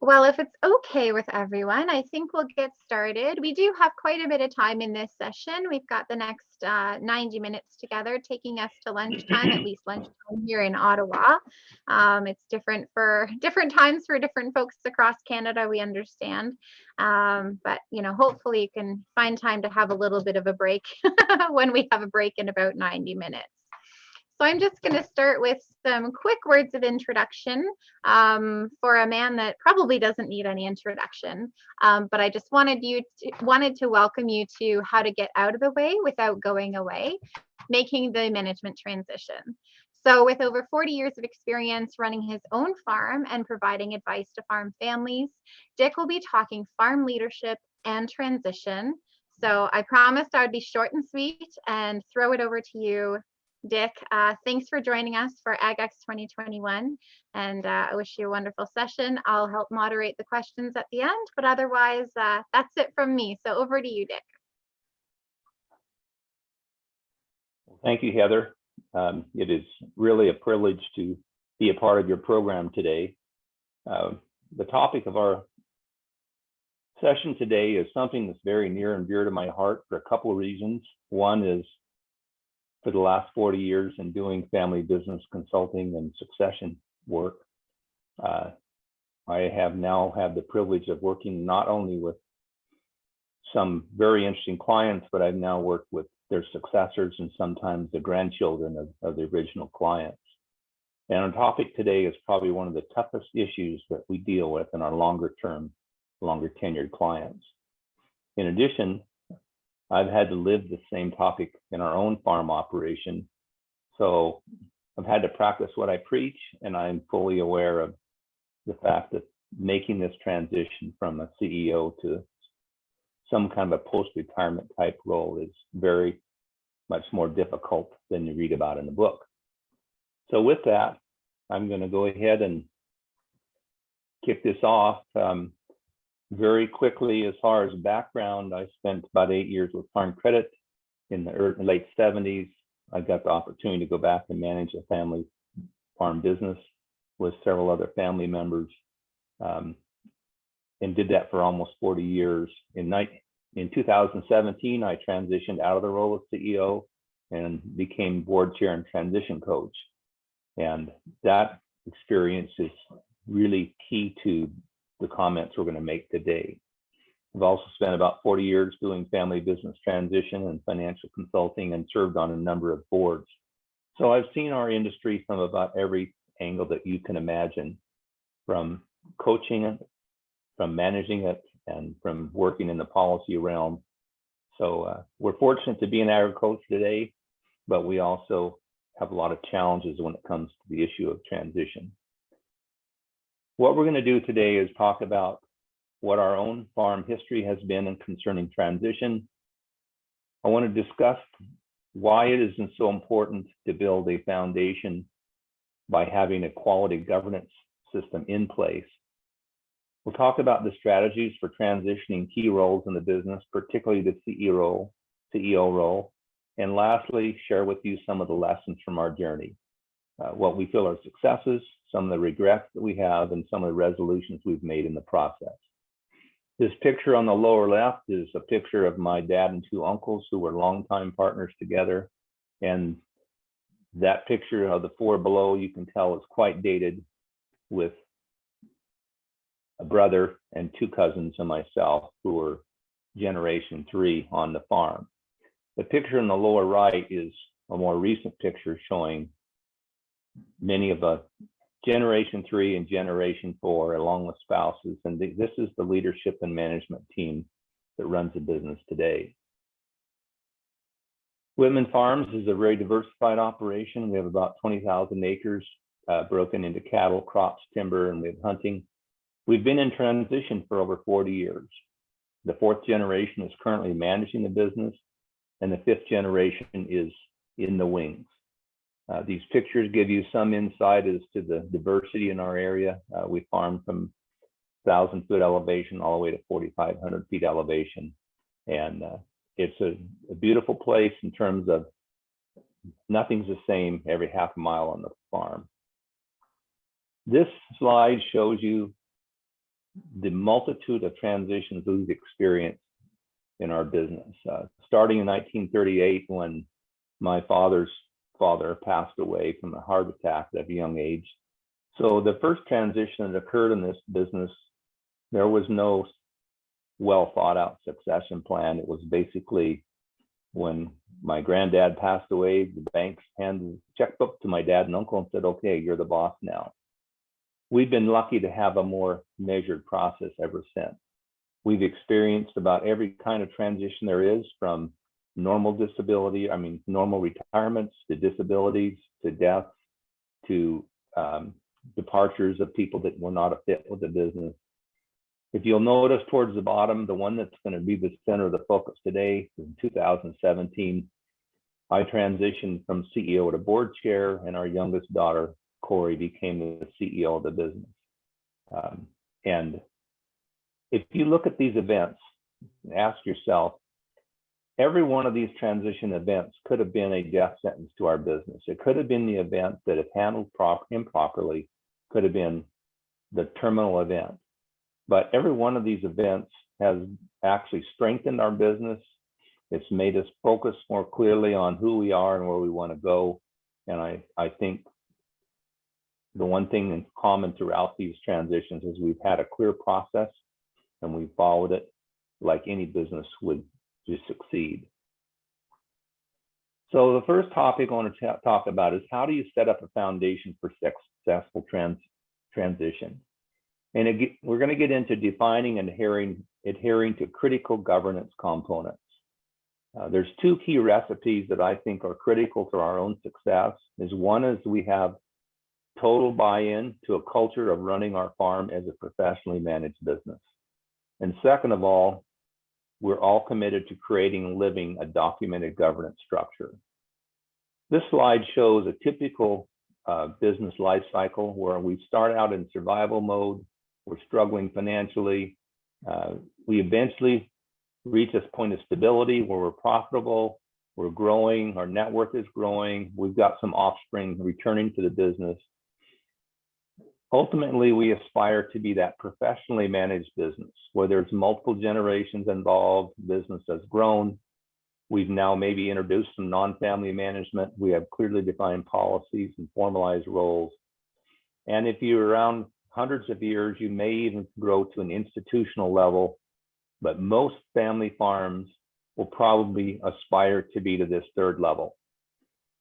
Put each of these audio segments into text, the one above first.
Well, if it's okay with everyone, I think we'll get started. We do have quite a bit of time in this session. We've got the next 90 minutes together, taking us to lunchtime, at least lunchtime here in Ottawa. It's different for different times for different folks across Canada, we understand. But, hopefully you can find time to have a little bit of a break when we have a break in about 90 minutes. So I'm just going to start with some quick words of introduction for a man that probably doesn't need any introduction. But I just wanted to welcome you to how to get out of the way without going away, making the management transition. So with over 40 years of experience running his own farm and providing advice to farm families, Dick will be talking farm leadership and transition. So I promised I would be short and sweet and throw it over to you, Dick. Thanks for joining us for AgEx2021, and I wish you a wonderful session. I'll help moderate the questions at the end, but otherwise, that's it from me. So over to you, Dick. Well, thank you, Heather. It is really a privilege to be a part of your program today. The topic of our session today is something that's very near and dear to my heart for a couple of reasons. One is, for the last 40 years in doing family business consulting and succession work, I have now had the privilege of working not only with some very interesting clients, but I've now worked with their successors and sometimes the grandchildren of the original clients. And our topic today is probably one of the toughest issues that we deal with in our longer tenured clients. In addition, I've had to live the same topic in our own farm operation. So I've had to practice what I preach, and I'm fully aware of the fact that making this transition from a CEO to some kind of a post-retirement type role is very much more difficult than you read about in the book. So with that, I'm going to go ahead and kick this off. Very quickly, as far as background, I spent about 8 years with Farm Credit in the late 70s. I got the opportunity to go back and manage a family farm business with several other family members, and did that for almost 40 years. In 2017, I transitioned out of the role of CEO and became board chair and transition coach. And that experience is really key to the comments we're going to make today. I've also spent about 40 years doing family business transition and financial consulting and served on a number of boards. So I've seen our industry from about every angle that you can imagine, from coaching it, from managing it, and from working in the policy realm. So we're fortunate to be in agriculture today, but we also have a lot of challenges when it comes to the issue of transition. What we're going to do today is talk about what our own farm history has been in concerning transition. I want to discuss why it isn't so important to build a foundation by having a quality governance system in place. We'll talk about the strategies for transitioning key roles in the business, particularly the CEO role. And lastly, share with you some of the lessons from our journey, what we feel are successes, some of the regrets that we have, and some of the resolutions we've made in the process. This picture on the lower left is a picture of my dad and two uncles who were longtime partners together. And that picture of the four below, you can tell is quite dated, with a brother and two cousins and myself who were generation 3 on the farm. The picture in the lower right is a more recent picture showing many of the generation 3 and generation 4 along with spouses. And this is the leadership and management team that runs the business today. Wittman Farms is a very diversified operation. We have about 20,000 acres broken into cattle, crops, timber, and we have hunting. We've been in transition for over 40 years. The 4th generation is currently managing the business, and the 5th generation is in the wings. These pictures give you some insight as to the diversity in our area. We farm from 1,000-foot elevation all the way to 4,500 feet elevation. And it's a beautiful place in terms of nothing's the same every half a mile on the farm. This slide shows you the multitude of transitions we've experienced in our business. Starting in 1938, when my father's father passed away from a heart attack at a young age. So the first transition that occurred in this business, there was no well thought out succession plan. It was basically when my granddad passed away, the banks handed the checkbook to my dad and uncle and said, okay, you're the boss now. We've been lucky to have a more measured process ever since. We've experienced about every kind of transition there is, from normal retirements to disabilities to deaths to departures of people that were not a fit with the business. If you'll notice towards the bottom, the one that's going to be the center of the focus today, in 2017, I transitioned from CEO to board chair, and our youngest daughter, Corey, became the CEO of the business. And if you look at these events, ask yourself, every one of these transition events could have been a death sentence to our business. It could have been the event that, if handled improperly, could have been the terminal event. But every one of these events has actually strengthened our business. It's made us focus more clearly on who we are and where we want to go. And I think the one thing in common throughout these transitions is we've had a clear process and we followed it like any business would to succeed. So the first topic I want to talk about is, how do you set up a foundation for successful transition? And again, we're going to get into defining and adhering to critical governance components. There's two key recipes that I think are critical to our own success. One is we have total buy-in to a culture of running our farm as a professionally managed business. And second of all, we're all committed to creating and living a documented governance structure. This slide shows a typical business life cycle where we start out in survival mode, we're struggling financially, we eventually reach this point of stability where we're profitable, we're growing, our net worth is growing, we've got some offspring returning to the business. Ultimately, we aspire to be that professionally managed business where there's multiple generations involved, business has grown. We've now maybe introduced some non-family management. We have clearly defined policies and formalized roles. And if you're around hundreds of years, you may even grow to an institutional level, but most family farms will probably aspire to be to this third level.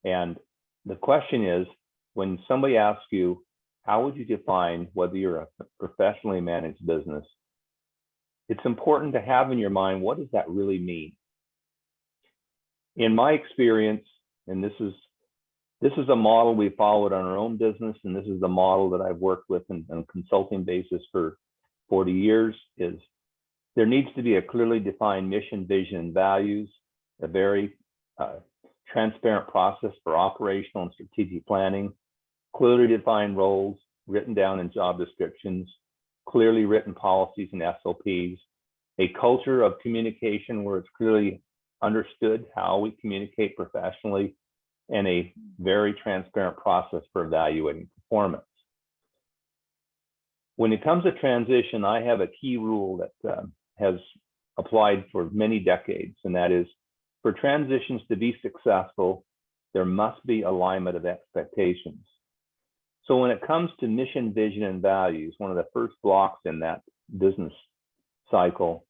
And the question is, when somebody asks you, how would you define whether you're a professionally managed business? It's important to have in your mind, what does that really mean? In my experience, and this is a model we followed on our own business, and this is the model that I've worked with on a consulting basis for 40 years, is there needs to be a clearly defined mission, vision, and values, a very transparent process for operational and strategic planning, clearly defined roles written down in job descriptions, clearly written policies and SOPs, a culture of communication where it's clearly understood how we communicate professionally, and a very transparent process for evaluating performance. When it comes to transition, I have a key rule that has applied for many decades, and that is, for transitions to be successful, there must be alignment of expectations. So when it comes to mission, vision, and values, one of the first blocks in that business cycle,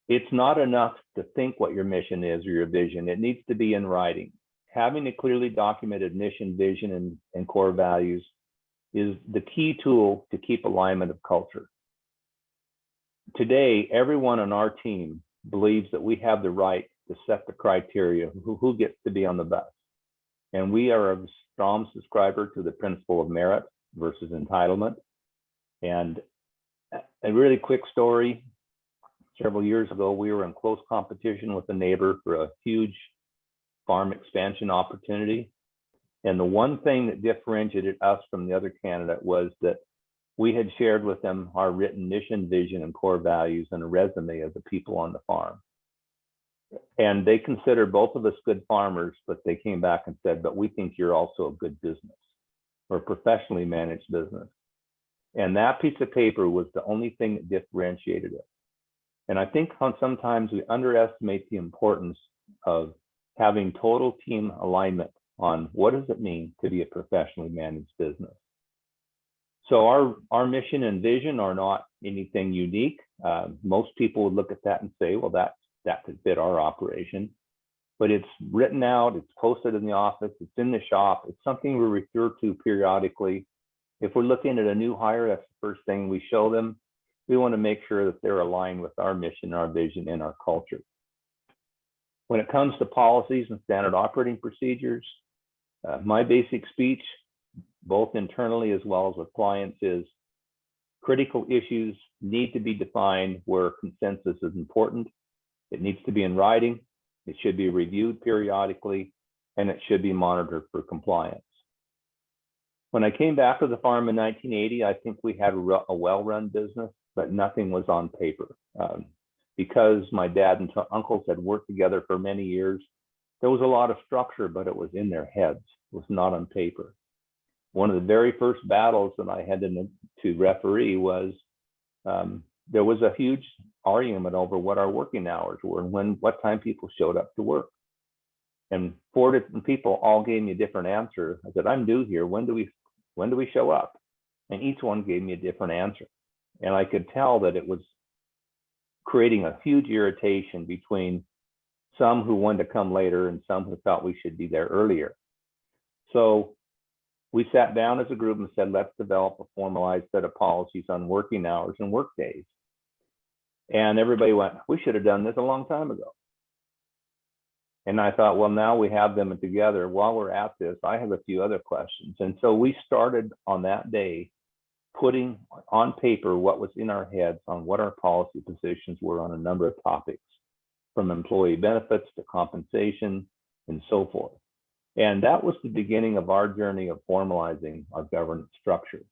it's not enough to think what your mission is or your vision. It needs to be in writing. Having a clearly documented mission, vision, and core values is the key tool to keep alignment of culture. Today, everyone on our team believes that we have the right to set the criteria who gets to be on the bus. And we are a strong subscriber to the principle of merit versus entitlement. And a really quick story, several years ago, we were in close competition with a neighbor for a huge farm expansion opportunity. And the one thing that differentiated us from the other candidate was that we had shared with them our written mission, vision, and core values and a resume of the people on the farm. And they considered both of us good farmers, but they came back and said, but we think you're also a good business or professionally managed business. And that piece of paper was the only thing that differentiated it. And I think sometimes we underestimate the importance of having total team alignment on what does it mean to be a professionally managed business. So our mission and vision are not anything unique. Most people would look at that and say, well, that could fit our operation. But it's written out, it's posted in the office, it's in the shop, it's something we refer to periodically. If we're looking at a new hire, that's the first thing we show them. We want to make sure that they're aligned with our mission, our vision, and our culture. When it comes to policies and standard operating procedures, my basic speech, both internally as well as with clients, is critical issues need to be defined where consensus is important. It needs to be in writing. It should be reviewed periodically, and it should be monitored for compliance. When I came back to the farm in 1980, I think we had a well-run business, but nothing was on paper. Because my dad and uncles had worked together for many years, there was a lot of structure, but it was in their heads. It was not on paper. One of the very first battles that I had to referee was there was a huge argument over what our working hours were and what time people showed up to work. And 4 different people all gave me a different answer. I said, I'm due here. When do we show up? And each one gave me a different answer. And I could tell that it was creating a huge irritation between some who wanted to come later and some who thought we should be there earlier. So we sat down as a group and said, let's develop a formalized set of policies on working hours and work days. And everybody went, we should have done this a long time ago. And I thought, well, now we have them together. While we're at this, I have a few other questions. And so we started on that day putting on paper what was in our heads on what our policy positions were on a number of topics, from employee benefits to compensation and so forth. And that was the beginning of our journey of formalizing our governance structure.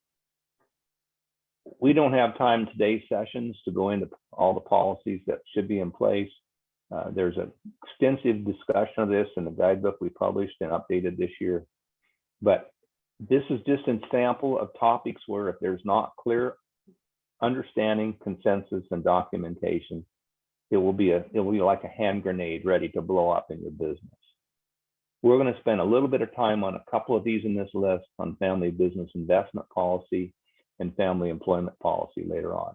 We don't have time in today's sessions to go into all the policies that should be in place. There's an extensive discussion of this in the guidebook we published and updated this year. But this is just a sample of topics where if there's not clear understanding, consensus, and documentation, it will be like a hand grenade ready to blow up in your business. We're going to spend a little bit of time on a couple of these in this list on family business investment policy and family employment policy later on.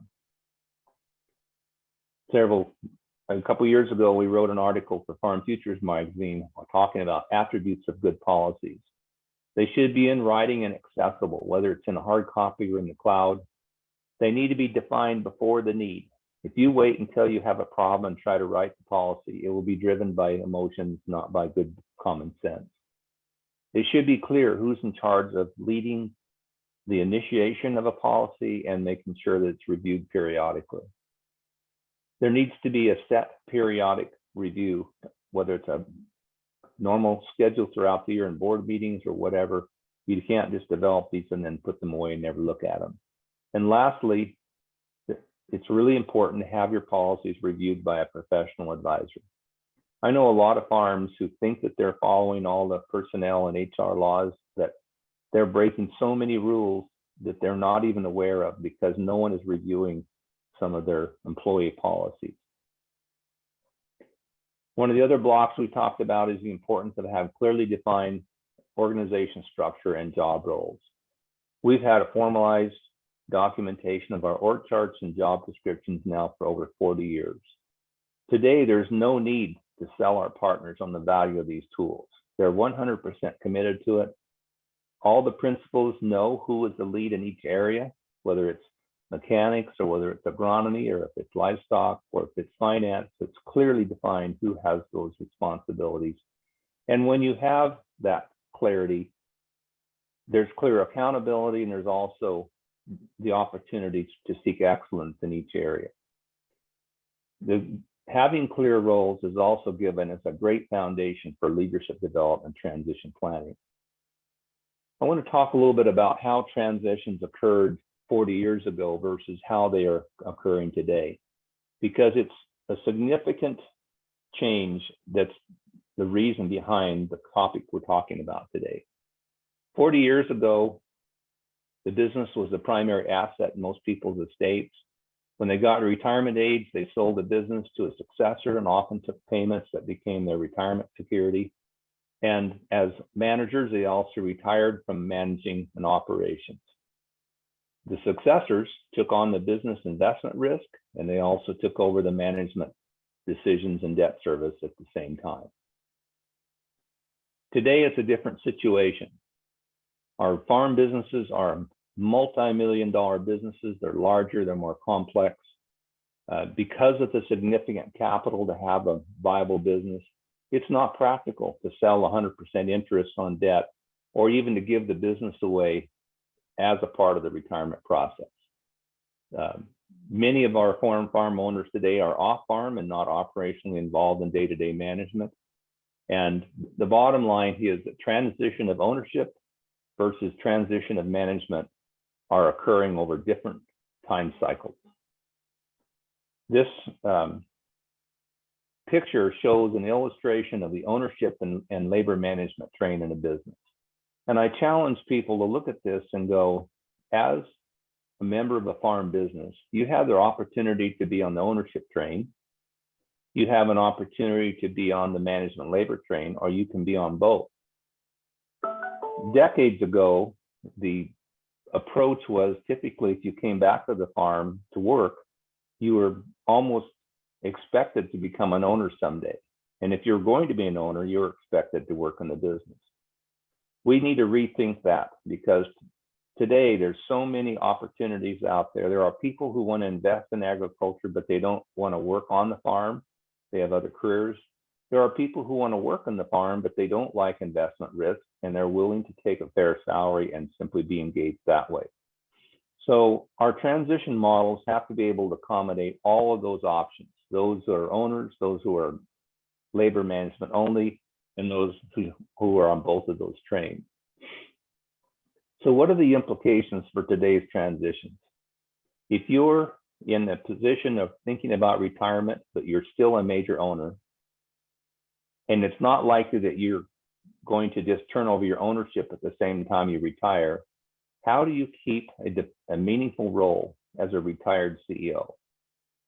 A couple years ago, we wrote an article for Farm Futures magazine talking about attributes of good policies. They should be in writing and accessible, whether it's in a hard copy or in the cloud. They need to be defined before the need. If you wait until you have a problem and try to write the policy, it will be driven by emotions, not by good common sense. It should be clear who's in charge of leading the initiation of a policy and making sure that it's reviewed periodically. There needs to be a set periodic review, whether it's a normal schedule throughout the year in board meetings or whatever. You can't just develop these and then put them away and never look at them. And lastly, it's really important to have your policies reviewed by a professional advisor. I know a lot of farms who think that they're following all the personnel and HR laws, that they're breaking so many rules that they're not even aware of because no one is reviewing some of their employee policies. One of the other blocks we talked about is the importance of having clearly defined organization structure and job roles. We've had a formalized documentation of our org charts and job descriptions now for over 40 years. Today, there's no need to sell our partners on the value of these tools. They're 100% committed to it. All the principals know who is the lead in each area, whether it's mechanics or whether it's agronomy or if it's livestock or if it's finance. It's clearly defined who has those responsibilities. And when you have that clarity, there's clear accountability and there's also the opportunity to seek excellence in each area. Having clear roles has also given us a great foundation for leadership development transition planning. I want to talk a little bit about how transitions occurred 40 years ago versus how they are occurring today, because it's a significant change that's the reason behind the topic we're talking about today. 40 years ago, The business was the primary asset in most people's estates. When they got to retirement age, they sold the business to a successor and often took payments that became their retirement security. And as managers, they also retired from managing an operations. The successors took on the business investment risk, and they also took over the management decisions and debt service at the same time. Today, it's a different situation. Our farm businesses are multi-million-dollar businesses. They're larger, they're more complex. Because of the significant capital to have a viable business, it's not practical to sell 100% interest on debt or even to give the business away as a part of the retirement process. Many of our farm owners today are off-farm and not operationally involved in day-to-day management. And the bottom line here is that transition of ownership versus transition of management are occurring over different time cycles. This picture shows an illustration of the ownership and labor management train in a business. And I challenge people to look at this and go, as a member of a farm business, you have the opportunity to be on the ownership train, you have an opportunity to be on the management labor train, or you can be on both. Decades ago, the approach was typically if you came back to the farm to work, you were almost expected to become an owner someday. And if you're going to be an owner, you're expected to work in the business. We need to rethink that, because today there's so many opportunities out there. There are people who want to invest in agriculture, but they don't want to work on the farm. They have other careers. There are people who want to work on the farm, but they don't like investment risk, and they're willing to take a fair salary and simply be engaged that way. So our transition models have to be able to accommodate all of those options. Those who are owners, those who are labor management only, and those who are on both of those trains. So what are the implications for today's transitions? If you're in the position of thinking about retirement, but you're still a major owner, and it's not likely that you're going to just turn over your ownership at the same time you retire, how do you keep a meaningful role as a retired CEO?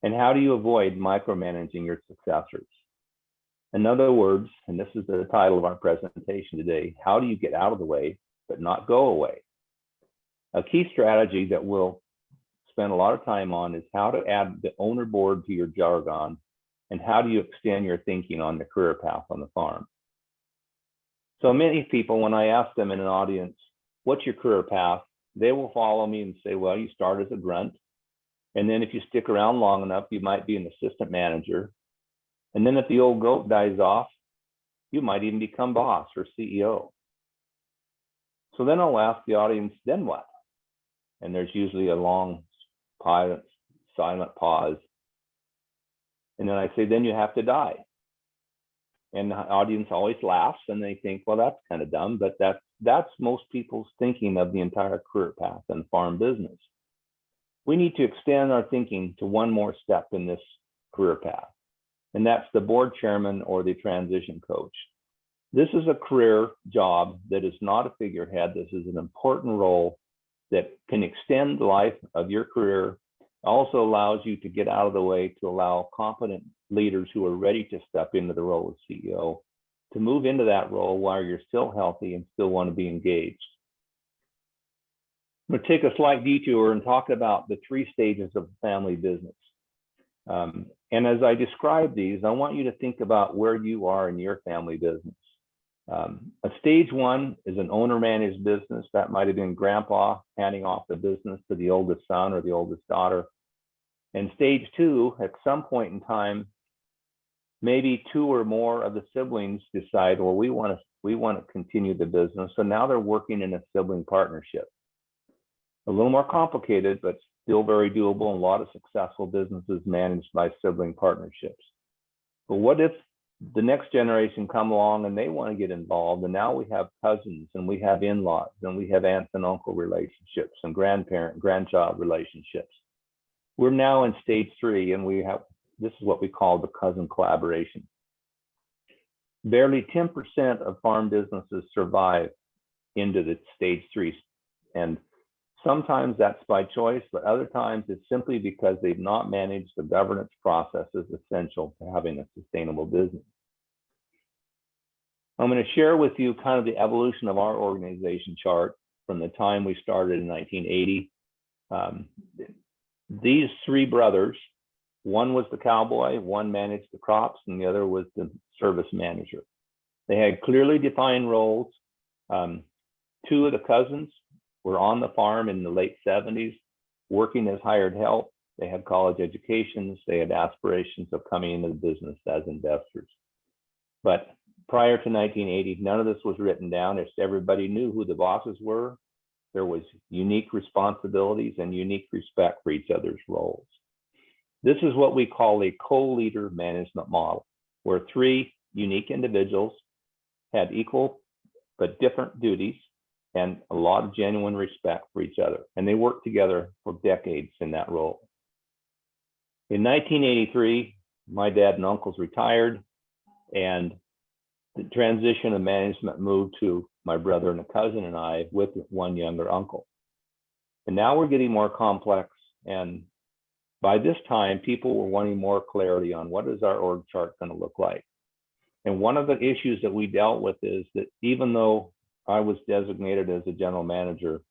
And how do you avoid micromanaging your successors? In other words, and this is the title of our presentation today, how do you get out of the way but not go away? A key strategy that we'll spend a lot of time on is how to add the owner board to your jargon, and how do you extend your thinking on the career path on the farm. So many people, when I ask them in an audience, what's your career path? They will follow me and say, well, you start as a grunt. And then if you stick around long enough, you might be an assistant manager. And then if the old goat dies off, you might even become boss or CEO. So then I'll ask the audience, then what? And there's usually a long, silent pause. And then I say, then you have to die. And the audience always laughs and they think, well, that's kind of dumb, but that's most people's thinking of the entire career path in farm business. We need to extend our thinking to one more step in this career path, and that's the board chairman or the transition coach. This is a career job that is not a figurehead. This is an important role that can extend the life of your career, also allows you to get out of the way to allow competent leaders who are ready to step into the role of CEO to move into that role while you're still healthy and still want to be engaged. I'm going to take a slight detour and talk about the 3 stages of family business. And as I describe these, I want you to think about where you are in your family business. A stage 1 is an owner-managed business. That might have been grandpa handing off the business to the oldest son or the oldest daughter. And stage 2, at some point in time, maybe 2 or more of the siblings decide, well, we want to continue the business. So now they're working in a sibling partnership. A little more complicated, but still very doable, and a lot of successful businesses managed by sibling partnerships. But what if the next generation come along and they want to get involved, and now we have cousins and we have in-laws and we have aunts and uncle relationships and grandchild relationships? We're now in stage 3, and this is what we call the cousin collaboration. Barely 10% of farm businesses survive into the stage 3, and Sometimes that's by choice, but other times it's simply because they've not managed the governance processes essential to having a sustainable business. I'm going to share with you kind of the evolution of our organization chart from the time we started in 1980. These three brothers, one was the cowboy, one managed the crops, and the other was the service manager. They had clearly defined roles. Two of the cousins were on the farm in the late 70s, working as hired help. They had college educations. They had aspirations of coming into the business as investors. But prior to 1980, none of this was written down. Just everybody knew who the bosses were. There was unique responsibilities and unique respect for each other's roles. This is what we call a co-leader management model, where three unique individuals had equal but different duties and a lot of genuine respect for each other. And they worked together for decades in that role. In 1983, my dad and uncles retired, and the transition of management moved to my brother and a cousin and I with one younger uncle. And now we're getting more complex. And by this time, people were wanting more clarity on what is our org chart going to look like. And one of the issues that we dealt with is that even though I was designated as a general manager,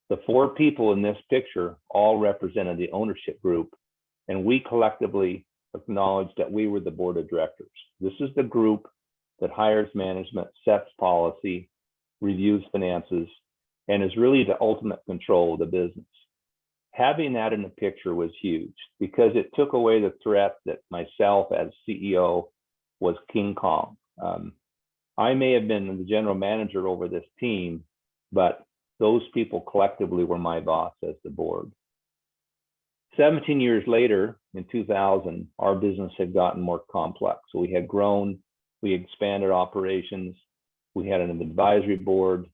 the four people in this picture all represented the ownership group, and we collectively acknowledged that we were the board of directors. This is the group that hires management, sets policy, reviews finances, and is really the ultimate control of the business. Having that in the picture was huge because it took away the threat that myself as CEO was King Kong. I may have been the general manager over this team, but those people collectively were my boss as the board. 17 years later, in 2000, our business had gotten more complex. So we had grown, we expanded operations, we had an advisory board,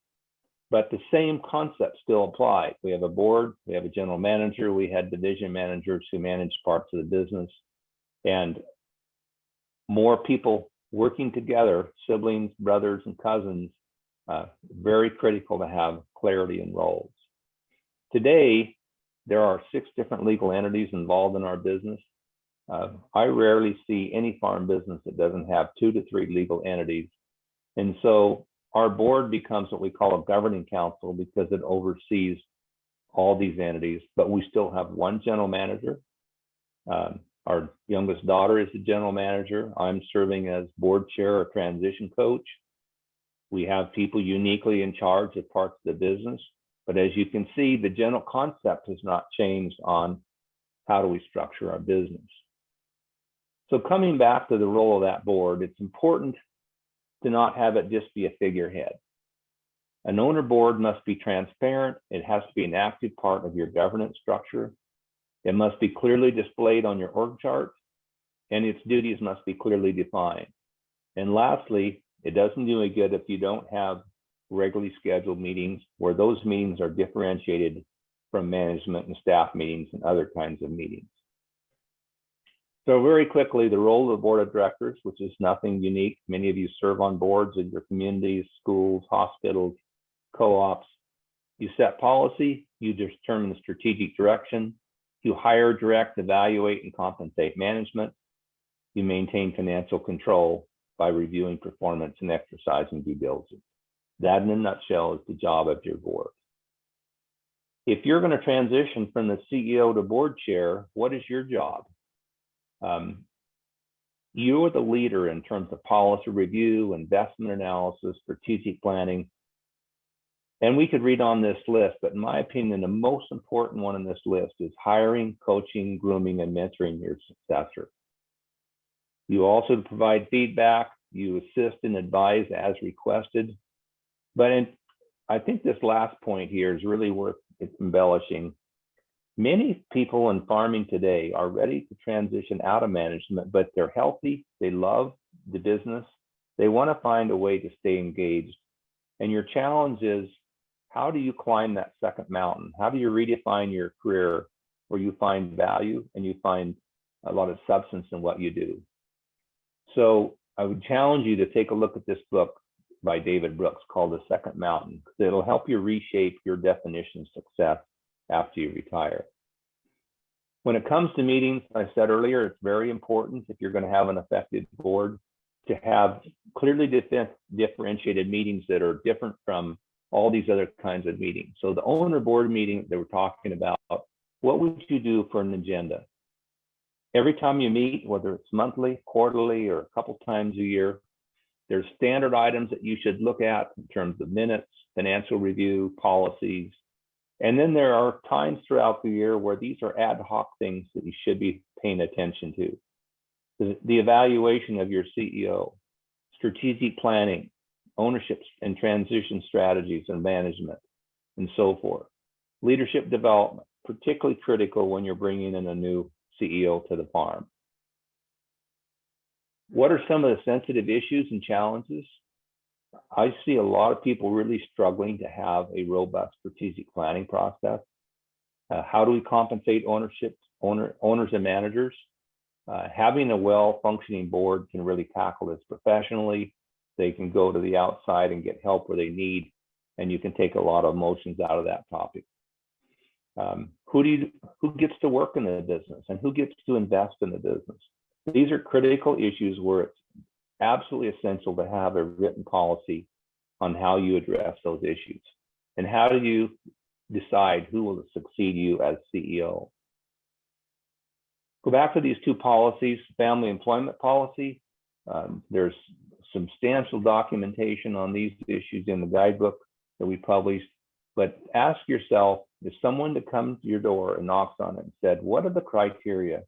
but the same concept still applied. We have a board, we have a general manager, we had division managers who managed parts of the business, and more people working together, siblings, brothers, and cousins, very critical to have clarity in roles. Today, there are 6 different legal entities involved in our business. I rarely see any farm business that doesn't have 2 to 3 legal entities. And so our board becomes what we call a governing council because it oversees all these entities, but we still have one general manager. Our youngest daughter is the general manager. I'm serving as board chair or transition coach. We have people uniquely in charge of parts of the business. But as you can see, the general concept has not changed on how do we structure our business. So coming back to the role of that board, it's important to not have it just be a figurehead. An owner board must be transparent. It has to be an active part of your governance structure. It must be clearly displayed on your org chart, and its duties must be clearly defined. And lastly, it doesn't do any good if you don't have regularly scheduled meetings where those meetings are differentiated from management and staff meetings and other kinds of meetings. So very quickly, the role of the board of directors, which is nothing unique. Many of you serve on boards in your communities, schools, hospitals, co-ops. You set policy, you determine the strategic direction, you hire, direct, evaluate, and compensate management. You maintain financial control by reviewing performance and exercising due diligence. That, in a nutshell, is the job of your board. If you're going to transition from the CEO to board chair, what is your job? You're the leader in terms of policy review, investment analysis, strategic planning. And we could read on this list, but in my opinion, the most important one on this list is hiring, coaching, grooming, and mentoring your successor. You also provide feedback, you assist and advise as requested. But I think this last point here is really worth embellishing. Many people in farming today are ready to transition out of management, but they're healthy, they love the business, they want to find a way to stay engaged. And your challenge is, how do you climb that second mountain? How do you redefine your career where you find value and you find a lot of substance in what you do? So I would challenge you to take a look at this book, by David Brooks called The Second Mountain. It'll help you reshape your definition of success after you retire. When it comes to meetings, I said earlier, it's very important if you're going to have an effective board to have clearly differentiated meetings that are different from all these other kinds of meetings. So the owner board meeting that we're talking about, what would you do for an agenda? Every time you meet, whether it's monthly, quarterly, or a couple times a year, there's standard items that you should look at in terms of minutes, financial review, policies. And then there are times throughout the year where these are ad hoc things that you should be paying attention to. The evaluation of your CEO, strategic planning, ownership and transition strategies and management, and so forth. Leadership development, particularly critical when you're bringing in a new CEO to the farm. What are some of the sensitive issues and challenges? I see a lot of people really struggling to have a robust strategic planning process. How do we compensate owners and managers? Having a well-functioning board can really tackle this professionally. They can go to the outside and get help where they need, and you can take a lot of emotions out of that topic. Who gets to work in the business and who gets to invest in the business? These are critical issues where it's absolutely essential to have a written policy on how you address those issues. And how do you decide who will succeed you as CEO? Go back to these two policies, family employment policy. There's substantial documentation on these issues in the guidebook that we published, but ask yourself, if someone that comes to your door and knocks on it and said, what are the criteria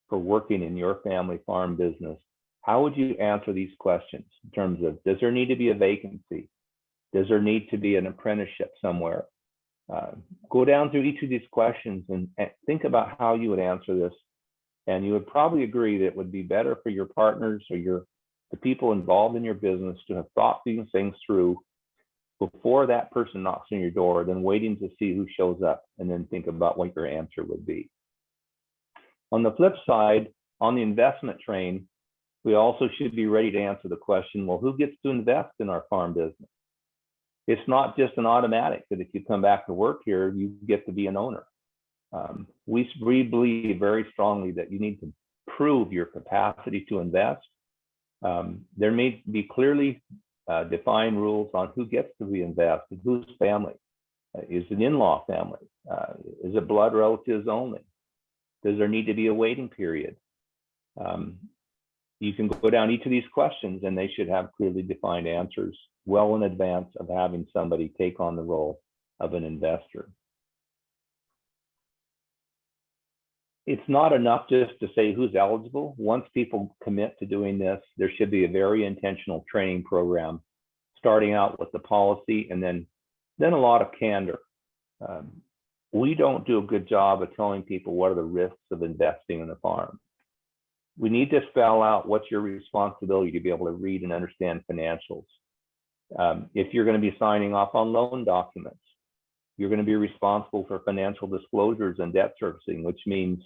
for working in your family farm business? How would you answer these questions in terms of, does there need to be a vacancy? Does there need to be an apprenticeship somewhere? Go down through each of these questions and think about how you would answer this. And you would probably agree that it would be better for your partners or the people involved in your business to have thought these things through before that person knocks on your door than waiting to see who shows up and then think about what your answer would be. On the flip side, on the investment train, we also should be ready to answer the question, well, who gets to invest in our farm business? It's not just an automatic that if you come back to work here, you get to be an owner. We believe very strongly that you need to prove your capacity to invest. There may be clearly defined rules on who gets to be invested, whose family. Is it in-law family? Is it blood relatives only? Does there need to be a waiting period? You can go down each of these questions and they should have clearly defined answers well in advance of having somebody take on the role of an investor. It's not enough just to say who's eligible. Once people commit to doing this, there should be a very intentional training program, starting out with the policy and then a lot of candor. We don't do a good job of telling people what are the risks of investing in a farm. We need to spell out what's your responsibility to be able to read and understand financials. If you're going to be signing off on loan documents, you're going to be responsible for financial disclosures and debt servicing, which means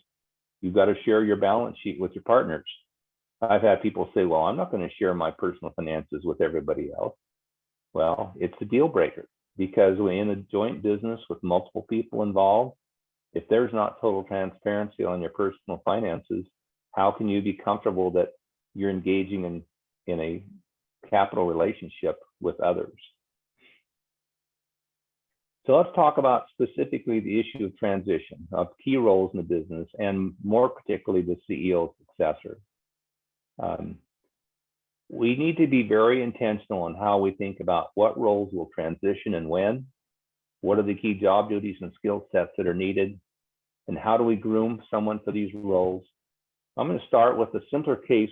you've got to share your balance sheet with your partners. I've had people say, well, I'm not going to share my personal finances with everybody else. Well, it's a deal breaker because we're in a joint business with multiple people involved. If there's not total transparency on your personal finances, how can you be comfortable that you're engaging in a capital relationship with others? So let's talk about specifically the issue of transition, of key roles in the business, and more particularly the CEO successor. We need to be very intentional on how we think about what roles will transition and when, what are the key job duties and skill sets that are needed, and how do we groom someone for these roles. I'm going to start with a simpler case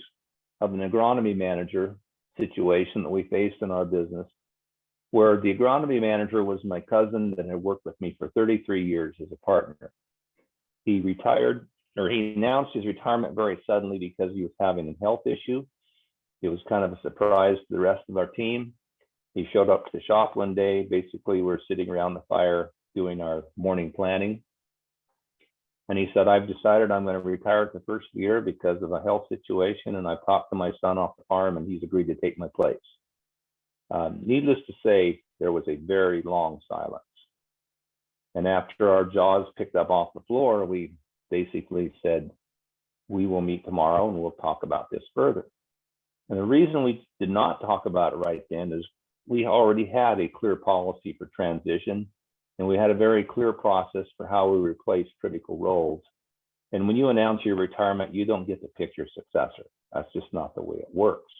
of an agronomy manager situation that we faced in our business, where the agronomy manager was my cousin that had worked with me for 33 years as a partner. He retired, or he announced his retirement very suddenly because he was having a health issue. It was kind of a surprise to the rest of our team. He showed up to the shop one day. Basically, we're sitting around the fire doing our morning planning. And he said, I've decided I'm going to retire at the first year because of a health situation. And I've talked to my son off the farm and he's agreed to take my place. Needless to say, there was a very long silence. And after our jaws picked up off the floor, we basically said, we will meet tomorrow and we'll talk about this further. And the reason we did not talk about it right then is we already had a clear policy for transition, and we had a very clear process for how we replace critical roles. And when you announce your retirement, you don't get to pick your successor. That's just not the way it works.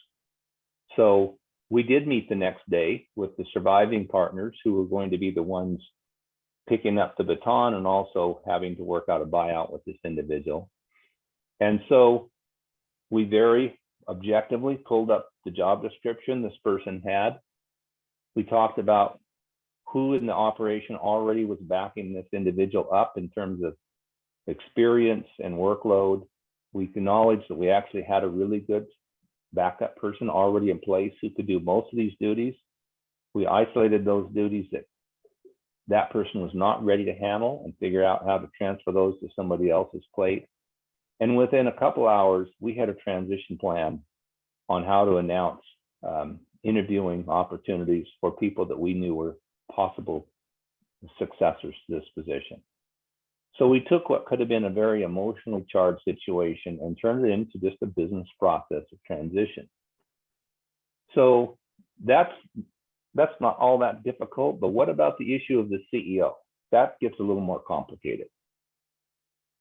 So we did meet the next day with the surviving partners who were going to be the ones picking up the baton and also having to work out a buyout with this individual. And so we very objectively pulled up the job description this person had. We talked about who in the operation already was backing this individual up in terms of experience and workload. We acknowledged that we actually had a really good backup person already in place who could do most of these duties. We isolated those duties that that person was not ready to handle and figure out how to transfer those to somebody else's plate. And within a couple hours, we had a transition plan on how to announce interviewing opportunities for people that we knew were possible successors to this position. So we took what could have been a very emotionally charged situation and turned it into just a business process of transition. So that's not all that difficult, but what about the issue of the CEO? That gets a little more complicated.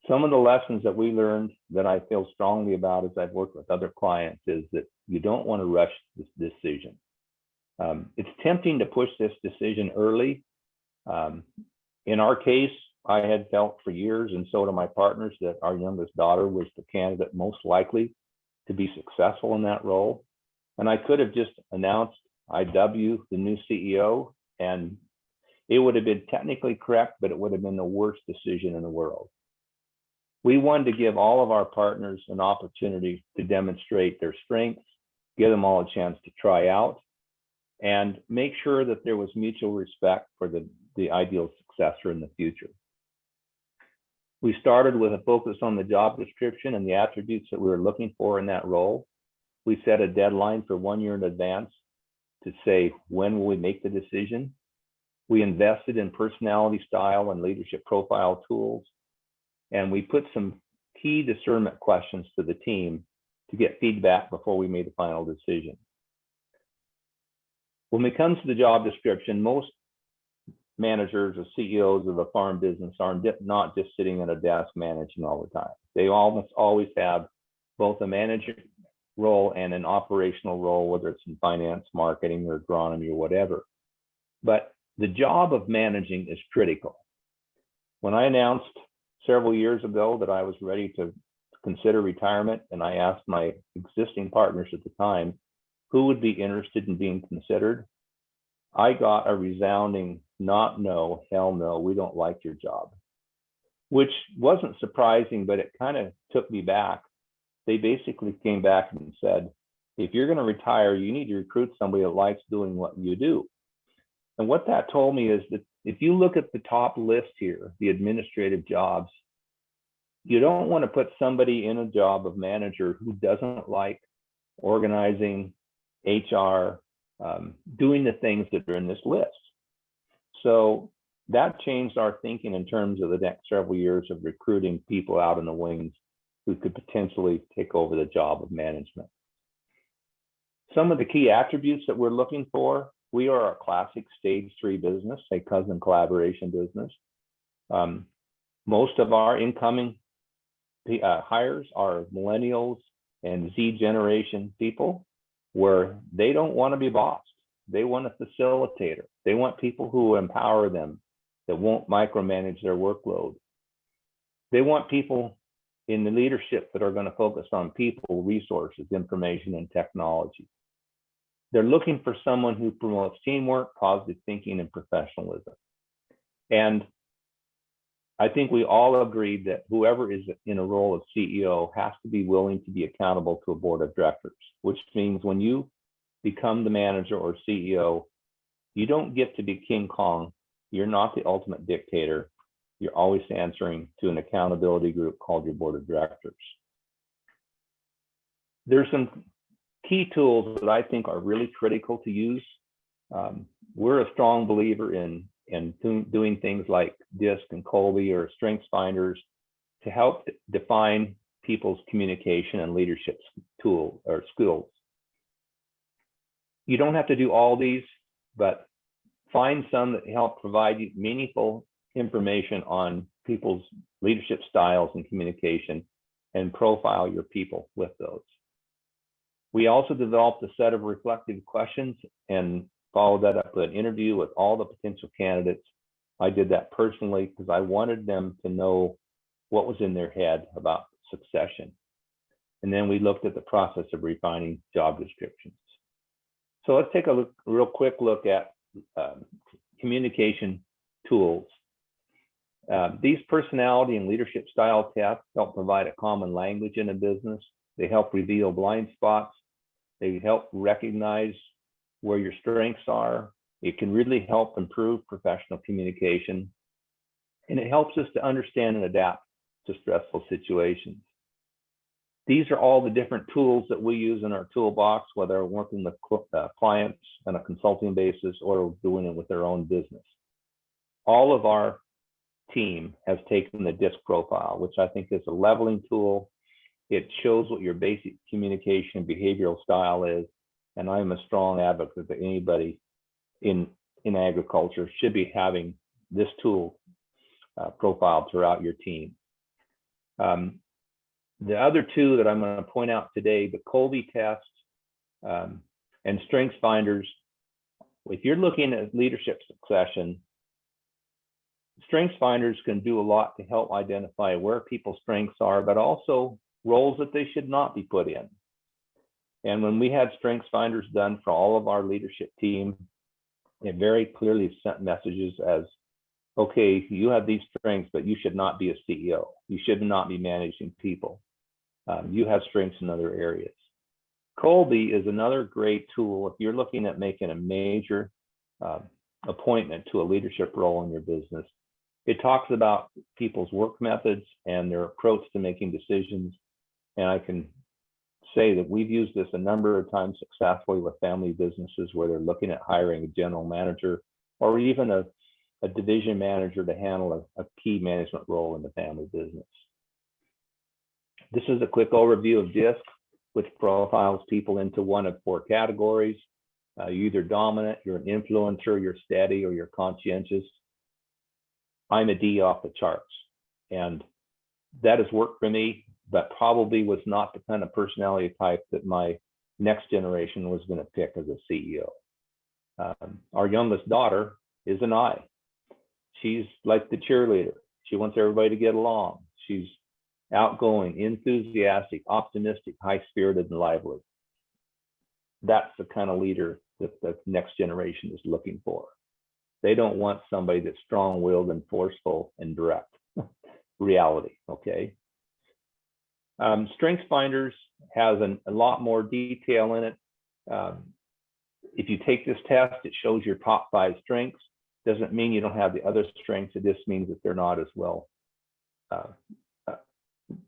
Some of the lessons that we learned that I feel strongly about as I've worked with other clients is that you don't want to rush this decision. It's tempting to push this decision early. In our case, I had felt for years, and so do my partners, that our youngest daughter was the candidate most likely to be successful in that role. And I could have just announced IW, the new CEO, and it would have been technically correct, but it would have been the worst decision in the world. We wanted to give all of our partners an opportunity to demonstrate their strengths, give them all a chance to try out, and make sure that there was mutual respect for the ideal successor in the future. We started with a focus on the job description and the attributes that we were looking for in that role. We set a deadline for 1 year in advance to say, when will we make the decision? We invested in personality style and leadership profile tools. And we put some key discernment questions to the team to get feedback before we made the final decision. When it comes to the job description, most managers or CEOs of a farm business are not just sitting at a desk managing all the time. They almost always have both a manager role and an operational role, whether it's in finance, marketing, or agronomy, or whatever. But the job of managing is critical. When I announced several years ago that I was ready to consider retirement, and I asked my existing partners at the time who would be interested in being considered, I got a resounding not no, hell no, we don't like your job, which wasn't surprising, but it kind of took me back. They basically came back and said, if you're going to retire, you need to recruit somebody that likes doing what you do. And what that told me is that if you look at the top list here, the administrative jobs, you don't want to put somebody in a job of manager who doesn't like organizing, HR, doing the things that are in this list. So that changed our thinking in terms of the next several years of recruiting people out in the wings who could potentially take over the job of management. Some of the key attributes that we're looking for: we are a classic stage 3 business, a cousin collaboration business. Most of our incoming hires are millennials and Z generation people, where they don't want to be bossed. They want a facilitator. They want people who empower them, that won't micromanage their workload. They want people in the leadership that are going to focus on people, resources, information, and technology. They're looking for someone who promotes teamwork, positive thinking, and professionalism. And I think we all agreed that whoever is in a role of CEO has to be willing to be accountable to a board of directors, which means when you become the manager or CEO, you don't get to be King Kong. You're not the ultimate dictator. You're always answering to an accountability group called your board of directors. There's some key tools that I think are really critical to use We're a strong believer in doing things like DISC and Colby or strengths finders to help define people's communication and leadership tools or skills. You don't have to do all these, but find some that help provide you meaningful information on people's leadership styles and communication, and profile your people with those. We also developed a set of reflective questions and followed that up with an interview with all the potential candidates. I did that personally because I wanted them to know what was in their head about succession. And then we looked at the process of refining job descriptions. So let's take a real quick look at communication tools. These personality and leadership style tests help provide a common language in a business. They help reveal blind spots. They help recognize where your strengths are. It can really help improve professional communication. And it helps us to understand and adapt to stressful situations. These are all the different tools that we use in our toolbox, whether we're working with clients on a consulting basis or doing it with their own business. All of our team has taken the DISC profile, which I think is a leveling tool. It shows what your basic communication behavioral style is. And I'm a strong advocate that anybody in agriculture should be having this tool profiled throughout your team. The other two that I'm going to point out today, the Colby test and strengths finders. If you're looking at leadership succession, strengths finders can do a lot to help identify where people's strengths are, but also roles that they should not be put in. And when we had strengths finders done for all of our leadership team, it very clearly sent messages as, okay, you have these strengths, but you should not be a CEO. You should not be managing people. You have strengths in other areas. Colby is another great tool if you're looking at making a major appointment to a leadership role in your business. It talks about people's work methods and their approach to making decisions. And I can say that we've used this a number of times successfully with family businesses where they're looking at hiring a general manager or even a division manager to handle a key management role in the family business. This is a quick overview of DISC, which profiles people into one of four categories. You're either dominant, you're an influencer, you're steady, or you're conscientious. I'm a D off the charts. And that has worked for me, but probably was not the kind of personality type that my next generation was going to pick as a CEO. Our youngest daughter is an I. She's like the cheerleader. She wants everybody to get along. She's outgoing, enthusiastic, optimistic, high-spirited, and lively. That's the kind of leader that the next generation is looking for. They don't want somebody that's strong-willed and forceful and direct. Reality, okay? Strengths Finders has a lot more detail in it. If you take this test, it shows your top 5 strengths. Doesn't mean you don't have the other strengths. It just means that they're not as well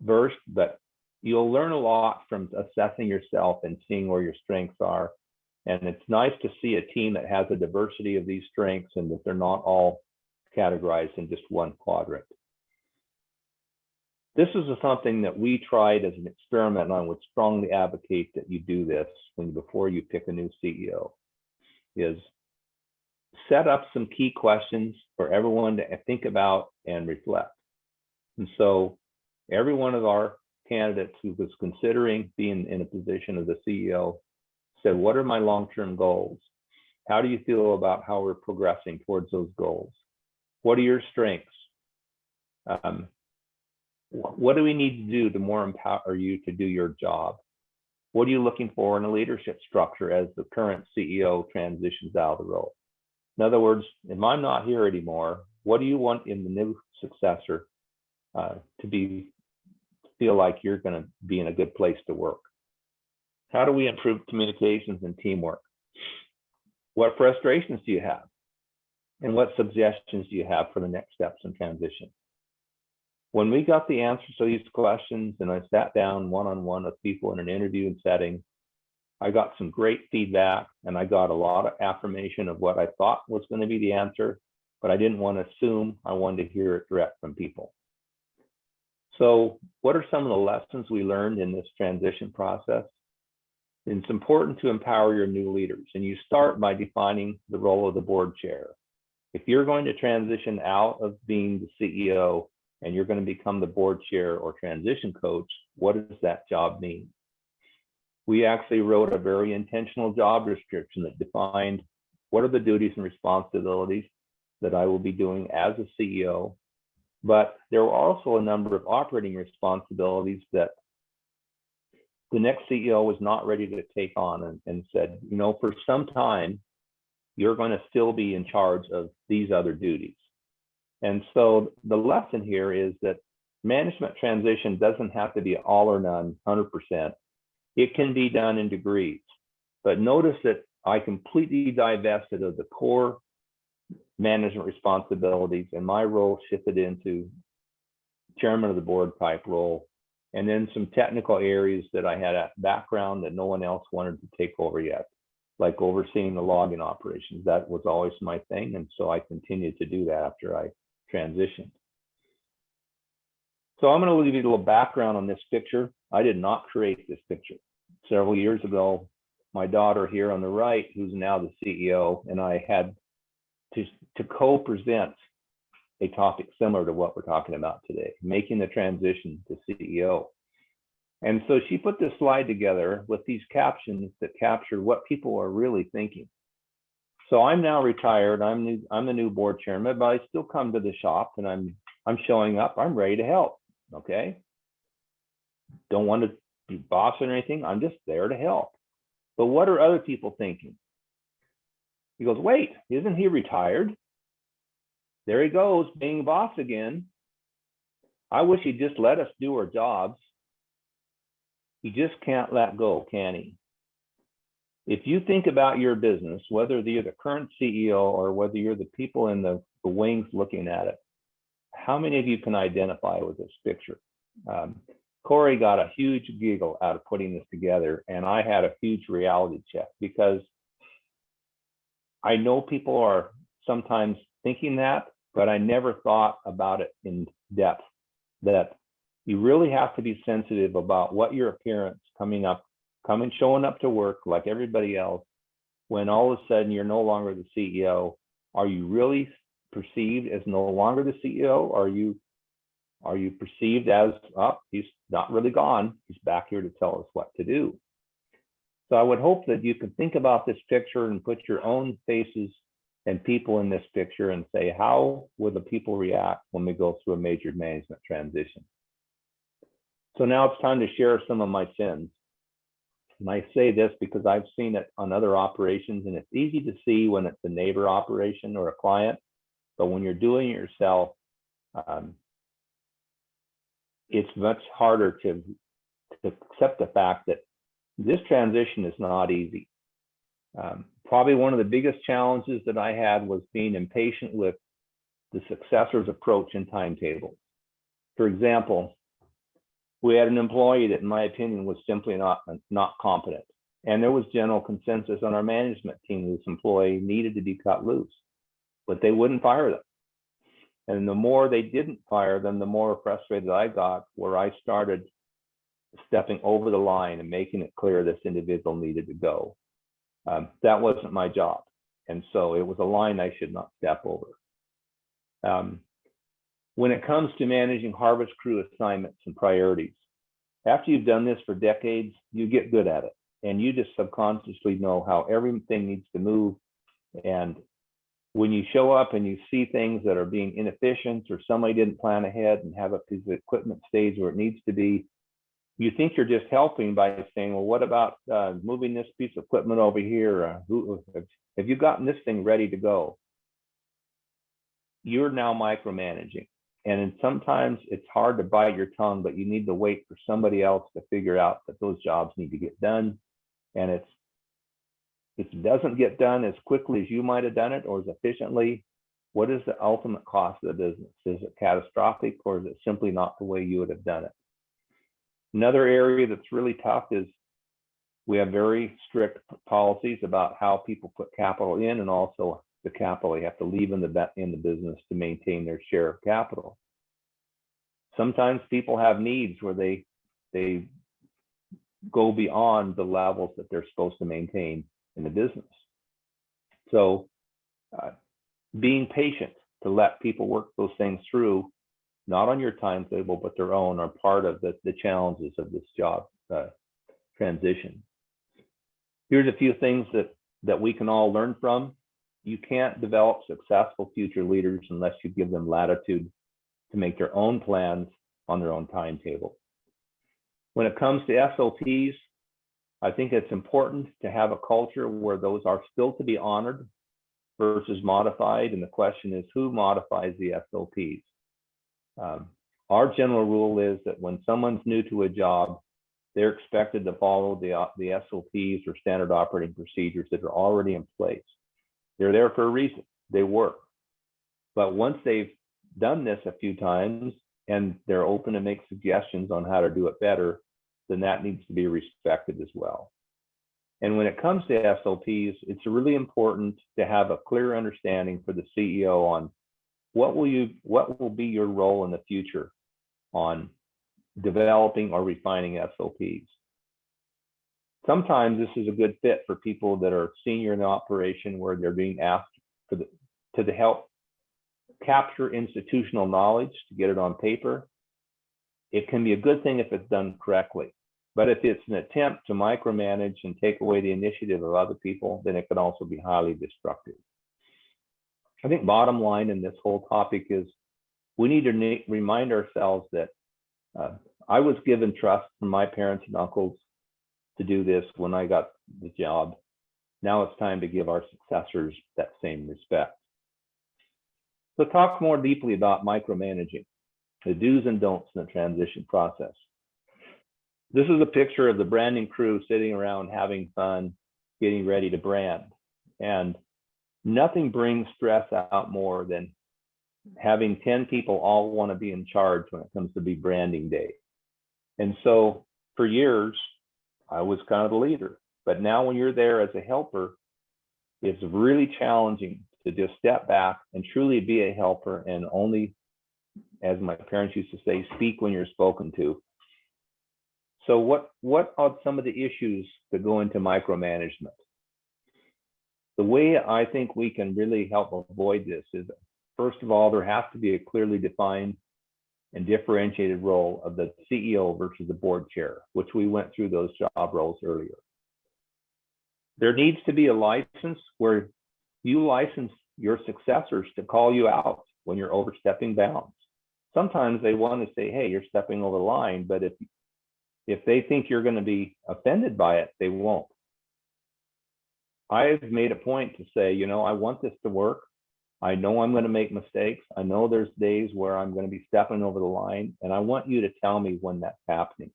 versed, but you'll learn a lot from assessing yourself and seeing where your strengths are. And it's nice to see a team that has a diversity of these strengths and that they're not all categorized in just one quadrant. This is something that we tried as an experiment, and I would strongly advocate that you do this before you pick a new CEO, is set up some key questions for everyone to think about and reflect. And so every one of our candidates who was considering being in a position of the CEO said, what are my long-term goals? How do you feel about how we're progressing towards those goals? What are your strengths? What do we need to do to more empower you to do your job? What are you looking for in a leadership structure as the current CEO transitions out of the role? In other words, if I'm not here anymore, what do you want in the new successor to feel like you're going to be in a good place to work? How do we improve communications and teamwork? What frustrations do you have? And what suggestions do you have for the next steps in transition? When we got the answers to these questions and I sat down one-on-one with people in an interview setting, I got some great feedback, and I got a lot of affirmation of what I thought was going to be the answer, but I didn't want to assume. I wanted to hear it direct from people. So what are some of the lessons we learned in this transition process? It's important to empower your new leaders, and you start by defining the role of the board chair. If you're going to transition out of being the CEO and you're going to become the board chair or transition coach, what does that job mean? We actually wrote a very intentional job description that defined what are the duties and responsibilities that I will be doing as a CEO. But there were also a number of operating responsibilities that the next CEO was not ready to take on, and said, you know, for some time, you're going to still be in charge of these other duties. And so the lesson here is that management transition doesn't have to be all or none, 100%. It can be done in degrees. But notice that I completely divested of the core management responsibilities, and my role shifted into chairman of the board type role, and then some technical areas that I had a background that no one else wanted to take over yet, like overseeing the login operations. That was always my thing, and so I continued to do that after I transitioned. So I'm going to give you a little background on this picture. I did not create this picture. Several years ago, my daughter here on the right, who's now the CEO, and I had to co-present a topic similar to what we're talking about today, making the transition to CEO. And so she put this slide together with these captions that capture what people are really thinking. So I'm now retired. I'm the new board chairman, but I still come to the shop, and I'm showing up. I'm ready to help. Okay. Don't want to be boss or anything. I'm just there to help. But what are other people thinking? He goes, wait, isn't he retired? There he goes, being boss again. I wish he'd just let us do our jobs. He just can't let go, can he? If you think about your business, whether you're the current CEO or whether you're the people in the wings looking at it, how many of you can identify with this picture? Corey got a huge giggle out of putting this together, and I had a huge reality check, because I know people are sometimes thinking that, but I never thought about it in depth, that you really have to be sensitive about what your appearance showing up to work like everybody else, when all of a sudden you're no longer the CEO. Are you really perceived as no longer the CEO? Are you perceived as, oh, he's not really gone, he's back here to tell us what to do? So I would hope that you can think about this picture and put your own faces and people in this picture and say, how will the people react when we go through a major management transition? So now it's time to share some of my sins. And I say this because I've seen it on other operations, and it's easy to see when it's a neighbor operation or a client, but when you're doing it yourself, it's much harder to accept the fact that this transition is not easy. Probably one of the biggest challenges that I had was being impatient with the successors' approach and timetable. For example, we had an employee that, in my opinion, was simply not competent. And there was general consensus on our management team that this employee needed to be cut loose, but they wouldn't fire them. And the more they didn't fire them, the more frustrated I got, where I started stepping over the line and making it clear this individual needed to go. That wasn't my job. And so it was a line I should not step over. When it comes to managing harvest crew assignments and priorities, after you've done this for decades, you get good at it. And you just subconsciously know how everything needs to move. And when you show up and you see things that are being inefficient, or somebody didn't plan ahead and have a piece of equipment stage where it needs to be, you think you're just helping by saying, well, what about moving this piece of equipment over here? Have you gotten this thing ready to go? You're now micromanaging. And sometimes it's hard to bite your tongue, but you need to wait for somebody else to figure out that those jobs need to get done. And if it doesn't get done as quickly as you might have done it or as efficiently, what is the ultimate cost of the business? Is it catastrophic, or is it simply not the way you would have done it? Another area that's really tough is We have very strict policies about how people put capital in, and also the capital they have to leave in the business to maintain their share of capital. Sometimes people have needs where they go beyond the levels that they're supposed to maintain in the business. So being patient to let people work those things through, not on your timetable, but their own, are part of the challenges of this job transition. Here's a few things that we can all learn from. You can't develop successful future leaders unless you give them latitude to make their own plans on their own timetable. When it comes to SOPs, I think it's important to have a culture where those are still to be honored versus modified. And the question is, who modifies the SOPs? Our general rule is that when someone's new to a job, they're expected to follow the SOPs or standard operating procedures that are already in place. They're there for a reason. They work. But once they've done this a few times and they're open to make suggestions on how to do it better, then that needs to be respected as well. And when it comes to SOPs, it's really important to have a clear understanding for the CEO on what will be your role in the future on developing or refining SOPs. Sometimes this is a good fit for people that are senior in the operation, where they're being asked to help capture institutional knowledge to get it on paper. It can be a good thing if it's done correctly. But if it's an attempt to micromanage and take away the initiative of other people, then it can also be highly destructive. I think bottom line in this whole topic is we need to remind ourselves that I was given trust from my parents and uncles to do this when I got the job. Now it's time to give our successors that same respect. So talk more deeply about micromanaging, the do's and don'ts in the transition process. This is a picture of the branding crew sitting around having fun, getting ready to brand. And nothing brings stress out more than having 10 people all want to be in charge when it comes to be branding day. And so for years, I was kind of the leader. But now when you're there as a helper, it's really challenging to just step back and truly be a helper, and only, as my parents used to say, speak when you're spoken to. So what are some of the issues that go into micromanagement? The way I think we can really help avoid this is, first of all, there has to be a clearly defined and differentiated role of the CEO versus the board chair, which we went through those job roles earlier. There needs to be a license where you license your successors to call you out when you're overstepping bounds. Sometimes they want to say, hey, you're stepping over the line, but if they think you're going to be offended by it, they won't. I've made a point to say, I want this to work. I know I'm going to make mistakes. I know there's days where I'm going to be stepping over the line, and I want you to tell me when that's happening.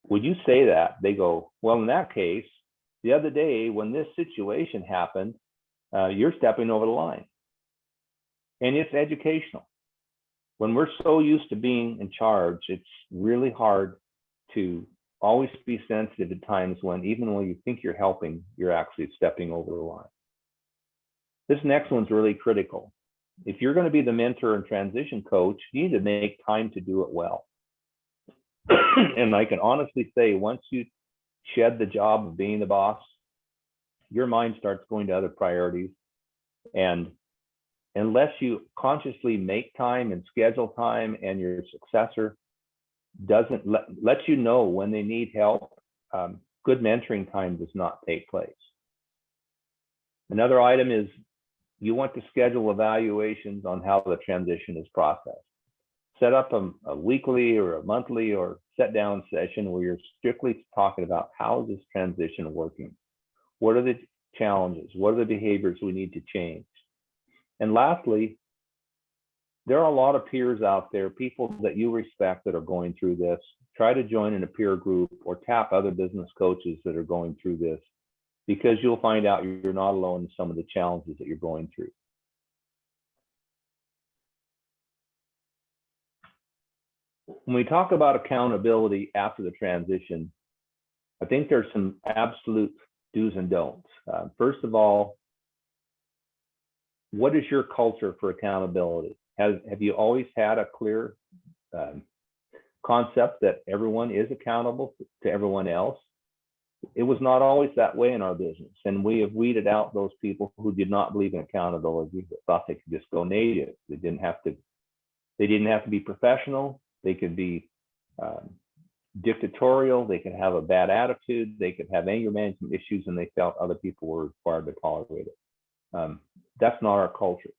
Would you say that? They go, well, in that case, the other day when this situation happened, you're stepping over the line. And it's educational. When we're so used to being in charge, it's really hard to always be sensitive at times when, even when you think you're helping, you're actually stepping over the line. This next one's really critical. If you're going to be the mentor and transition coach, you need to make time to do it well. And I can honestly say, once you shed the job of being the boss, your mind starts going to other priorities. And unless you consciously make time and schedule time, and your successor doesn't let you know when they need help, good mentoring time does not take place. Another item is you want to schedule evaluations on how the transition is processed. Set up a weekly or a monthly or set down session where you're strictly talking about how is this transition working? What are the challenges? What are the behaviors we need to change? And lastly, there are a lot of peers out there, people that you respect that are going through this. Try to join in a peer group or tap other business coaches that are going through this, because you'll find out you're not alone in some of the challenges that you're going through. When we talk about accountability after the transition, I think there's some absolute do's and don'ts. First of all, what is your culture for accountability? Have you always had a clear concept that everyone is accountable to everyone else? It was not always that way in our business, and we have weeded out those people who did not believe in accountability, that thought they could just go native. They didn't have to be professional. They could be dictatorial. They could have a bad attitude. They could have anger management issues, and they felt other people were required to tolerate it. That's not our culture.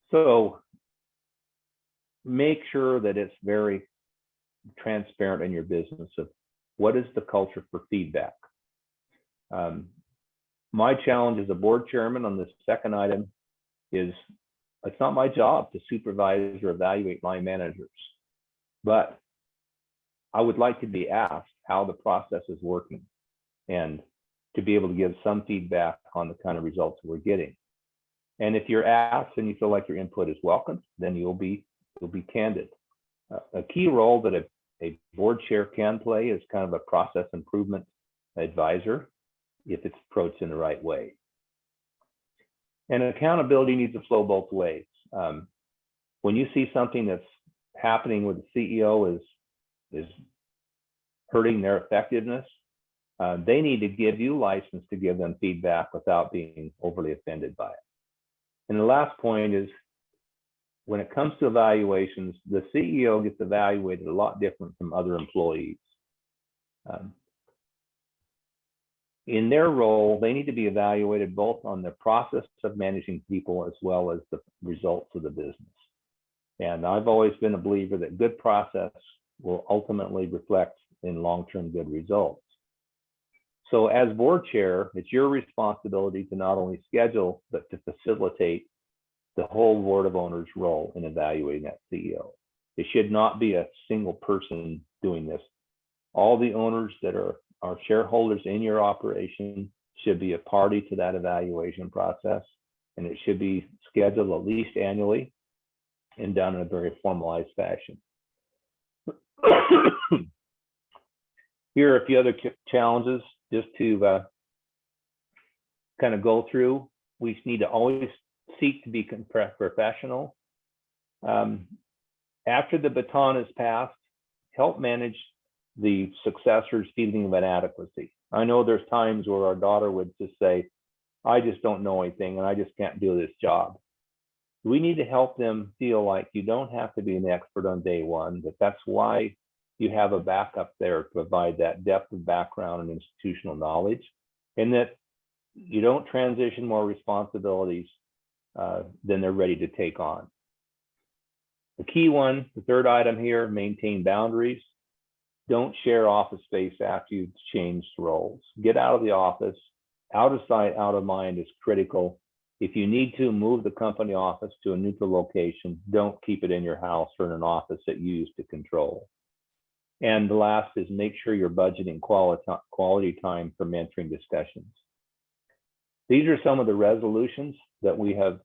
So make sure that it's very transparent in your business of what is the culture for feedback. My challenge as a board chairman on this second item is it's not my job to supervise or evaluate line managers, but I would like to be asked how the process is working and to be able to give some feedback on the kind of results we're getting. And if you're asked and you feel like your input is welcome, then you'll be candid. A key role that a board chair can play is kind of a process improvement advisor if it's approached in the right way. And accountability needs to flow both ways. When you see something that's happening with the CEO is hurting their effectiveness, they need to give you license to give them feedback without being overly offended by it. And the last point is, when it comes to evaluations, the CEO gets evaluated a lot different from other employees. In their role, they need to be evaluated both on the process of managing people as well as the results of the business. And I've always been a believer that good process will ultimately reflect in long-term good results. So as board chair, it's your responsibility to not only schedule, but to facilitate the whole board of owners' role in evaluating that CEO. It should not be a single person doing this. All the owners that are shareholders in your operation should be a party to that evaluation process, and it should be scheduled at least annually and done in a very formalized fashion. Here are a few other challenges just to kind of go through. We need to always seek to be professional. After the baton is passed, help manage the successor's feeling of inadequacy. I know there's times where our daughter would just say, I just don't know anything and I just can't do this job. We need to help them feel like you don't have to be an expert on day one, but that's why you have a backup there to provide that depth of background and institutional knowledge, and that you don't transition more responsibilities than they're ready to take on. The key one, the third item here, maintain boundaries. Don't share office space after you've changed roles. Get out of the office. Out of sight, out of mind is critical. If you need to move the company office to a neutral location, don't keep it in your house or in an office that you use to control. And the last is make sure you're budgeting quality time for mentoring discussions. These are some of the resolutions that we have,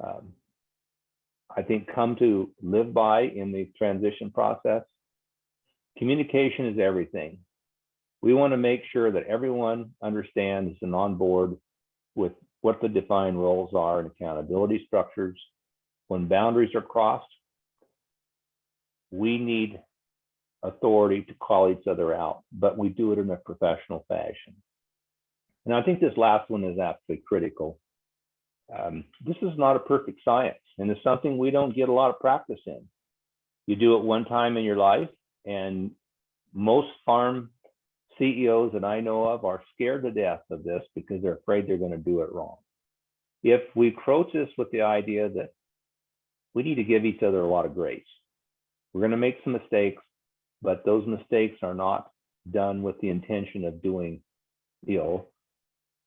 I think, come to live by in the transition process. Communication is everything. We want to make sure that everyone understands and on board with what the defined roles are and accountability structures. When boundaries are crossed, we need authority to call each other out, but we do it in a professional fashion. And I think this last one is absolutely critical. This is not a perfect science, and it's something we don't get a lot of practice in. You do it one time in your life, and most farm CEOs that I know of are scared to death of this because they're afraid they're going to do it wrong. If we approach this with the idea that we need to give each other a lot of grace, we're going to make some mistakes, but those mistakes are not done with the intention of doing ill.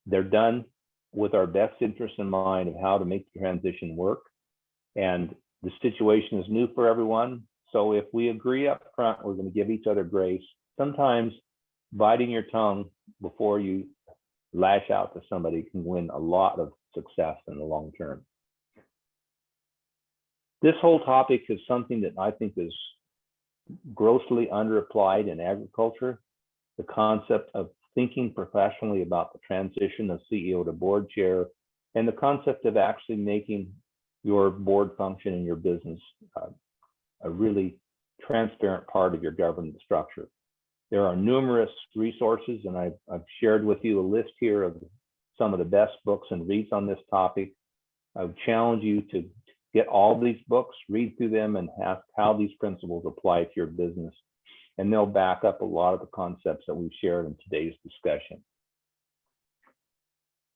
They're done with our best interest in mind of how to make the transition work. And the situation is new for everyone. So if we agree up front, we're going to give each other grace. Sometimes biting your tongue before you lash out to somebody can win a lot of success in the long term. This whole topic is something that I think is grossly underapplied in agriculture. the concept of thinking professionally about the transition of CEO to board chair, and the concept of actually making your board function in your business a really transparent part of your governance structure. There are numerous resources, and I've shared with you a list here of some of the best books and reads on this topic. I would challenge you to get all these books, read through them, and ask how these principles apply to your business. And they'll back up a lot of the concepts that we've shared in today's discussion.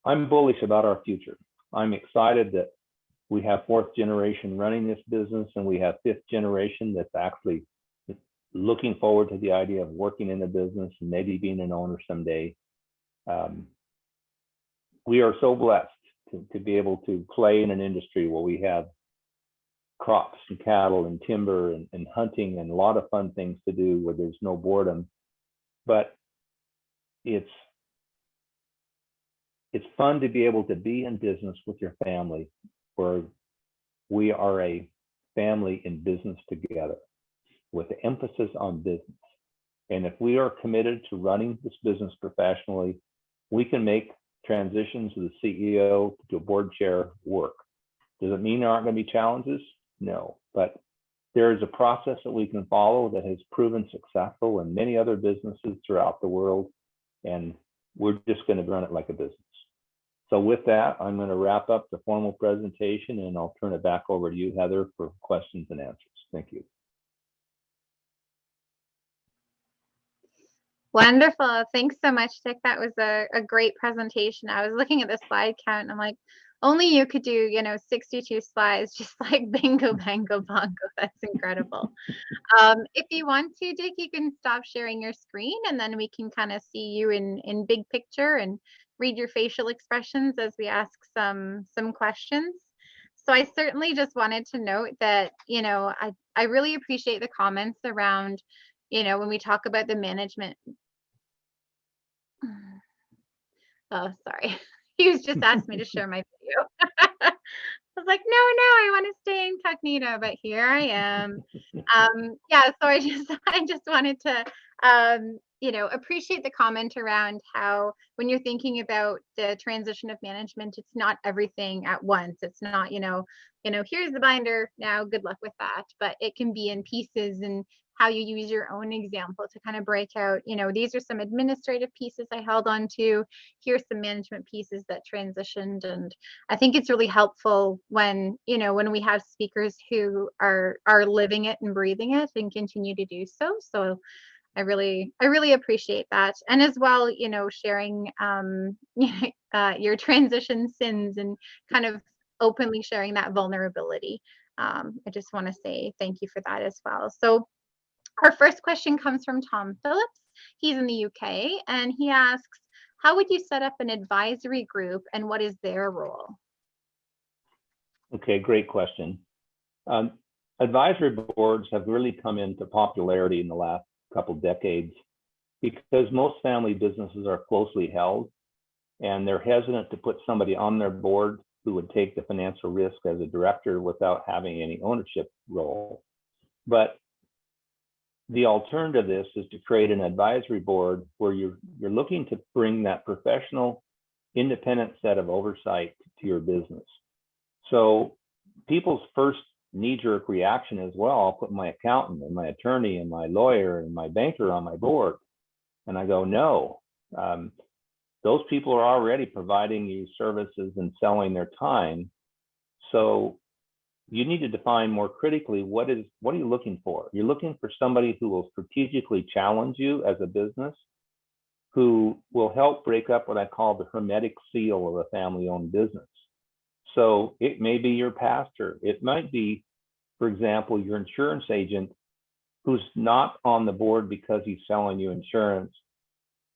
I'm bullish about our future. I'm excited that we have fourth generation running this business, and we have fifth generation that's actually looking forward to the idea of working in the business and maybe being an owner someday. We are so blessed to be able to play in an industry where we have crops and cattle and timber and hunting and a lot of fun things to do where there's no boredom. But it's fun to be able to be in business with your family, where we are a family in business together with the emphasis on business. And if we are committed to running this business professionally, we can make transitions to the CEO to a board chair work. Does it mean there aren't going to be challenges? No, but there is a process that we can follow that has proven successful in many other businesses throughout the world, and we're just going to run it like a business. So with that, I'm going to wrap up the formal presentation, and I'll turn it back over to you, Heather, for questions and answers. Thank you. Wonderful. Thanks so much, Dick. That was a great presentation. I was looking at the slide count and I'm like, only you could do, 62 slides, just like bingo, bango, bongo. That's incredible. If you want to, Dick, you can stop sharing your screen and then we can kind of see you in big picture and read your facial expressions as we ask some questions. So I certainly just wanted to note that, I really appreciate the comments around, when we talk about the management. Oh, sorry. He was just asked me to share my video. I was like, no, I want to stay incognito, but here I am. Yeah, so I just wanted to, appreciate the comment around how when you're thinking about the transition of management, it's not everything at once. It's not, here's the binder, now good luck with that. But it can be in pieces, and how you use your own example to kind of break out, these are some administrative pieces I held on to, here's some management pieces that transitioned. And I think it's really helpful when, when we have speakers who are living it and breathing it and continue to do so. So I really appreciate that. And as well, sharing your transition sins and kind of openly sharing that vulnerability. I just want to say thank you for that as well. So our first question comes from Tom Phillips. He's in the UK, and he asks, how would you set up an advisory group and what is their role? Okay, great question. Advisory boards have really come into popularity in the last couple decades because most family businesses are closely held, and they're hesitant to put somebody on their board who would take the financial risk as a director without having any ownership role. But the alternative to this is to create an advisory board where you're looking to bring that professional, independent set of oversight to your business. So people's first knee-jerk reaction is, well, I'll put my accountant and my attorney and my lawyer and my banker on my board. And I go, no, those people are already providing you services and selling their time. So you need to define more critically, what are you looking for? You're looking for somebody who will strategically challenge you as a business, who will help break up what I call the hermetic seal of a family-owned business. So it may be your pastor. It might be, for example, your insurance agent who's not on the board because he's selling you insurance.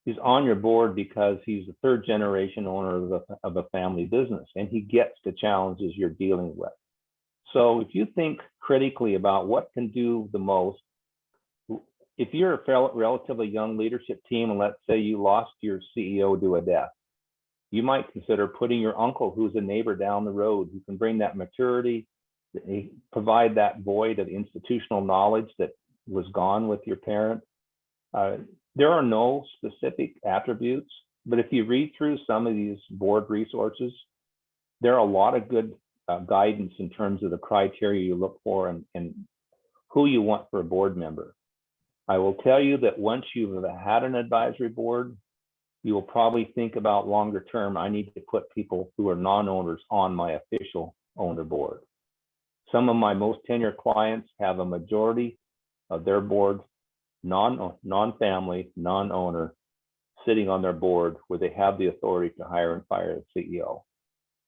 He's on your board because he's a third generation owner of a family business, and he gets the challenges you're dealing with. So if you think critically about what can do the most, if you're a relatively young leadership team, and let's say you lost your CEO to a death, you might consider putting your uncle, who's a neighbor down the road, who can bring that maturity, provide that void of institutional knowledge that was gone with your parent. There are no specific attributes, but if you read through some of these board resources, there are a lot of good guidance in terms of the criteria you look for and who you want for a board member. I will tell you that once you've had an advisory board, you will probably think about longer term, I need to put people who are non-owners on my official owner board. Some of my most tenured clients have a majority of their board, non-family, non-owner, sitting on their board where they have the authority to hire and fire a CEO.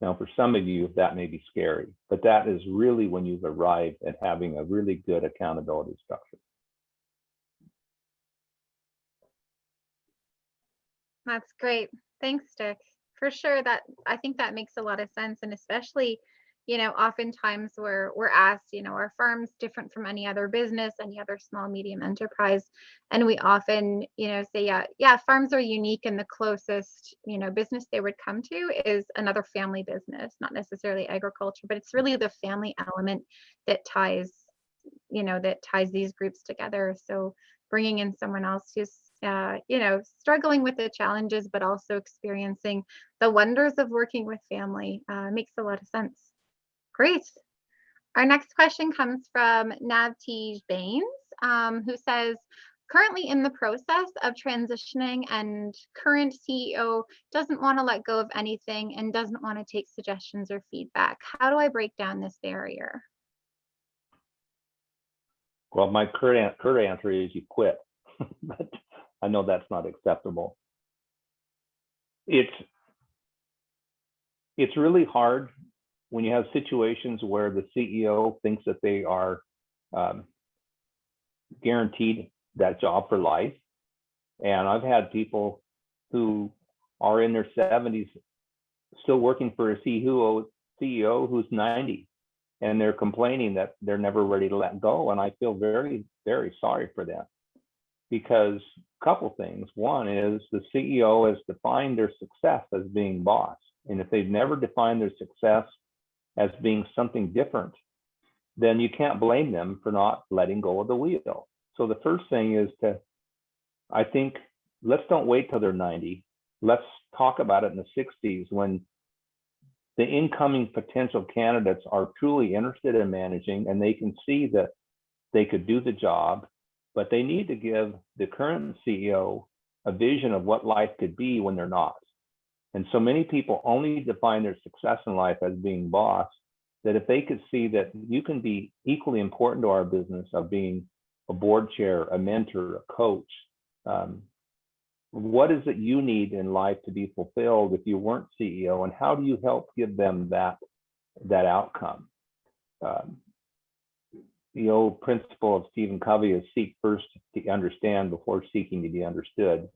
Now, for some of you, that may be scary, but that is really when you've arrived at having a really good accountability structure. That's great. Thanks, Dick. For sure, that I think that makes a lot of sense, and especially, oftentimes we're asked, are farms different from any other business, any other small medium enterprise, and we often, say, yeah, farms are unique, and the closest, business they would come to is another family business, not necessarily agriculture, but it's really the family element that ties these groups together. So bringing in someone else who's struggling with the challenges, but also experiencing the wonders of working with family makes a lot of sense. Great. Our next question comes from Navteej Baines, who says, currently in the process of transitioning and current CEO doesn't want to let go of anything and doesn't want to take suggestions or feedback. How do I break down this barrier? Well, my current answer is you quit, but I know that's not acceptable. It's really hard when you have situations where the CEO thinks that they are guaranteed that job for life. And I've had people who are in their 70s still working for a CEO who's 90, and they're complaining that they're never ready to let go. And I feel very, very sorry for them, because a couple things. One is the CEO has defined their success as being boss. And if they've never defined their success as being something different, then you can't blame them for not letting go of the wheel. So the first thing is I think, let's don't wait till they're 90. Let's talk about it in the 60s when the incoming potential candidates are truly interested in managing and they can see that they could do the job, but they need to give the current CEO a vision of what life could be when they're not. And so many people only define their success in life as being boss, that if they could see that you can be equally important to our business of being a board chair, a mentor, a coach, what is it you need in life to be fulfilled if you weren't CEO, and how do you help give them that outcome? The old principle of Stephen Covey is seek first to understand before seeking to be understood.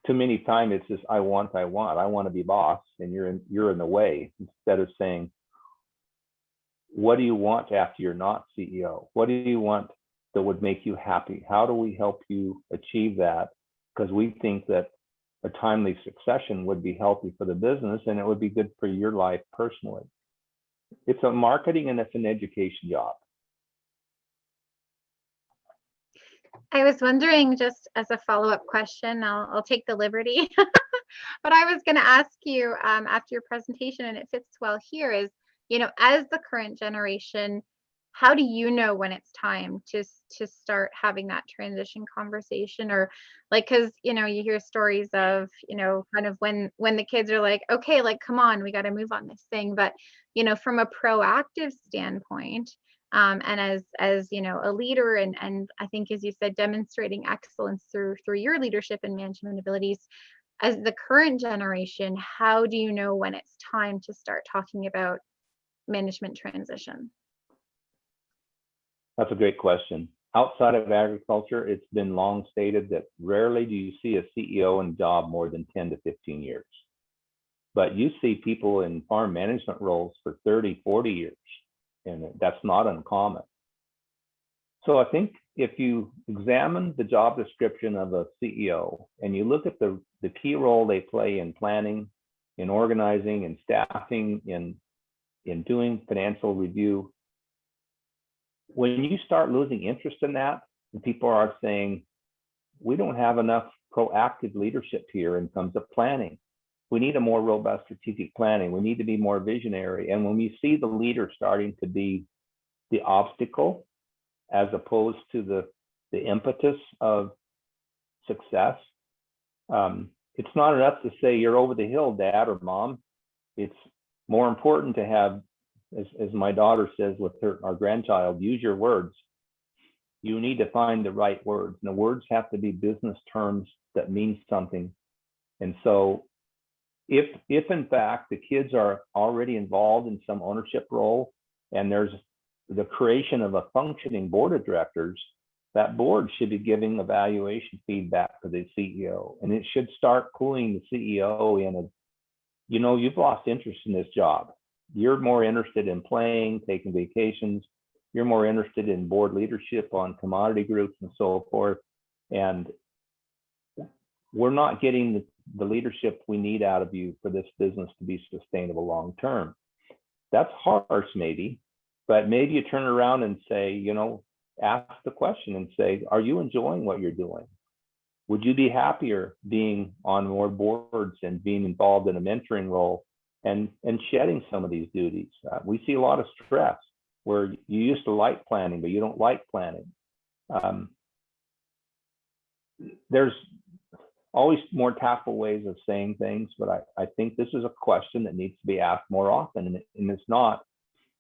Too many times it's just I want to be boss, and you're in the way, instead of saying, what do you want after you're not CEO? What do you want that would make you happy? How do we help you achieve that? Because we think that a timely succession would be healthy for the business, and it would be good for your life personally. It's a marketing and it's an education job. I was wondering, just as a follow-up question, I'll take the liberty, but I was going to ask you after your presentation, and it fits well here, is, as the current generation, how do you know when it's time to start having that transition conversation? Or because, you hear stories of, kind of when the kids are like, okay, come on, we got to move on this thing. But, from a proactive standpoint, and as a leader, and I think, as you said, demonstrating excellence through your leadership and management abilities, as the current generation, how do you know when it's time to start talking about management transition? That's a great question. Outside of agriculture, it's been long stated that rarely do you see a CEO in job more than 10 to 15 years. But you see people in farm management roles for 30, 40 years, and that's not uncommon. So I think if you examine the job description of a CEO and you look at the key role they play in planning, in organizing, in staffing, in doing financial review, when you start losing interest in that, and people are saying, we don't have enough proactive leadership here in terms of planning. We need a more robust strategic planning. We need to be more visionary. And when we see the leader starting to be the obstacle as opposed to the impetus of success, it's not enough to say you're over the hill, Dad or Mom. It's more important to have, as my daughter says with our grandchild, use your words. You need to find the right words. And the words have to be business terms that mean something. And so if in fact the kids are already involved in some ownership role and there's the creation of a functioning board of directors, that board should be giving evaluation feedback to the CEO. And it should start cluing the CEO in, you know, you've lost interest in this job. You're more interested in playing, taking vacations. You're more interested in board leadership on commodity groups and so forth. And we're not getting the leadership we need out of you for this business to be sustainable long term. That's harsh maybe, but maybe you turn around and say, you know, ask the question and say, are you enjoying what you're doing? Would you be happier being on more boards and being involved in a mentoring role and shedding some of these duties? We see a lot of stress where you used to like planning, but you don't like planning. There's always more tactful ways of saying things, but I think this is a question that needs to be asked more often, and it's not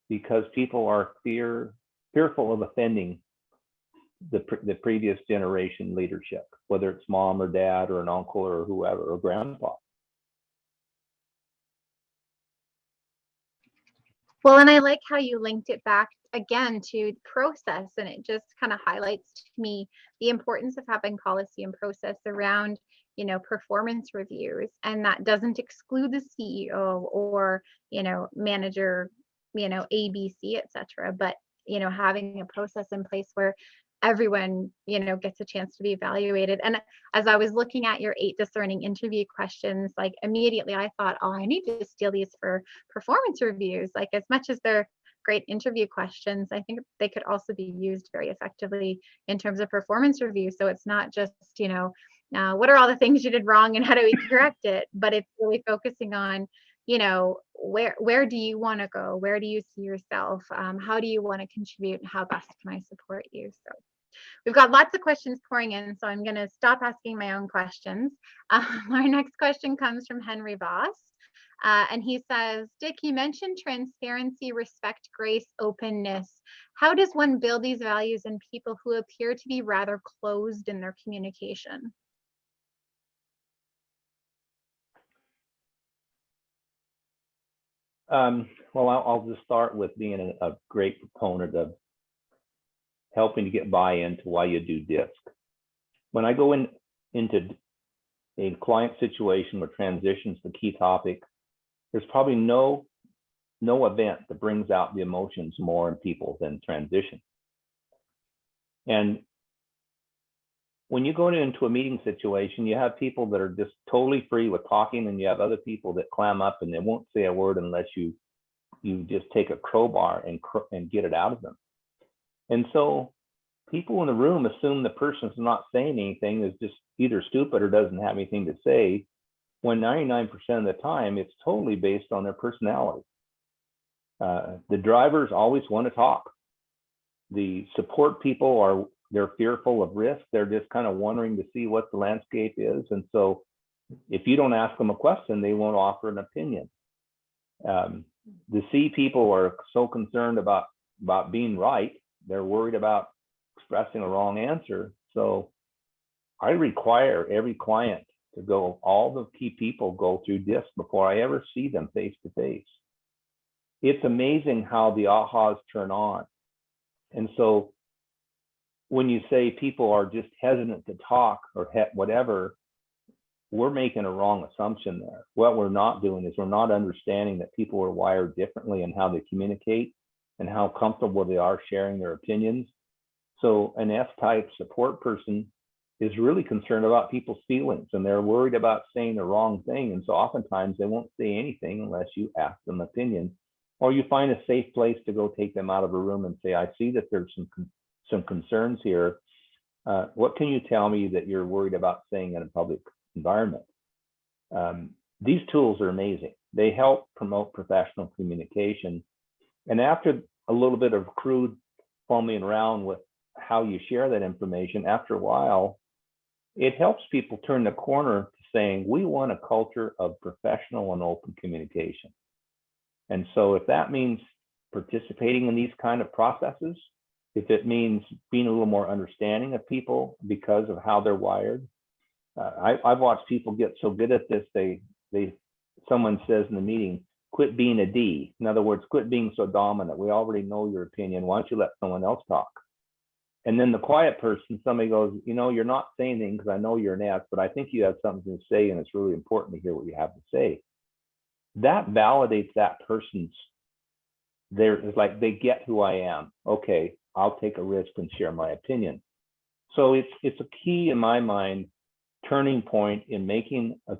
because people are fearful of offending the previous generation leadership, whether it's mom or dad or an uncle or whoever or grandpa. Well, and I like how you linked it back again to process, and it just kind of highlights to me the importance of having policy and process around, you know, performance reviews. And that doesn't exclude the CEO or, you know, manager, you know, ABC, etc. But, you know, having a process in place where everyone, you know, gets a chance to be evaluated. And as I was looking at your 8 discerning interview questions, like immediately I thought, oh, I need to steal these for performance reviews. Like as much as they're great interview questions, I think they could also be used very effectively in terms of performance review. So it's not just, you know, what are all the things you did wrong and how do we correct it? But it's really focusing on, you know, where do you want to go? Where do you see yourself? How do you want to contribute? And how best can I support you? So we've got lots of questions pouring in, so I'm going to stop asking my own questions. Our next question comes from Henry Voss, and he says, Dick, you mentioned transparency, respect, grace, openness. How does one build these values in people who appear to be rather closed in their communication? Well, I'll just start with being a great proponent of helping to get buy-in to why you do DISC. When I go into a client situation where transition's the key topic, there's probably no event that brings out the emotions more in people than transition. And when you go into a meeting situation, you have people that are just totally free with talking, and you have other people that clam up and they won't say a word unless you just take a crowbar and get it out of them. And so people in the room assume the person's not saying anything is just either stupid or doesn't have anything to say, when 99% of the time it's totally based on their personality. The drivers always want to talk. The support people they're fearful of risk. They're just kind of wondering to see what the landscape is. And so if you don't ask them a question, they won't offer an opinion. The C people are so concerned about being right. They're worried about expressing a wrong answer. So I require every client to go, all the key people go through DISC before I ever see them face to face. It's amazing how the ahas turn on. And so when you say people are just hesitant to talk or whatever, we're making a wrong assumption there. What we're not doing is we're not understanding that people are wired differently in how they communicate and how comfortable they are sharing their opinions. So an F-type support person is really concerned about people's feelings, and they're worried about saying the wrong thing. And so oftentimes they won't say anything unless you ask them opinion, or you find a safe place to go take them out of a room and say, I see that there's some concerns here. What can you tell me that you're worried about saying in a public environment? These tools are amazing. They help promote professional communication. And after a little bit of crude fumbling around with how you share that information, after a while, it helps people turn the corner to saying, we want a culture of professional and open communication. And so if that means participating in these kind of processes, if it means being a little more understanding of people because of how they're wired, I've watched people get so good at this, someone says in the meeting, quit being a D. In other words, quit being so dominant. We already know your opinion. Why don't you let someone else talk? And then the quiet person, somebody goes, you're not saying anything because I know you're an S, but I think you have something to say and it's really important to hear what you have to say. That validates that person's, it's like they get who I am. Okay, I'll take a risk and share my opinion. So it's a key in my mind, turning point in making a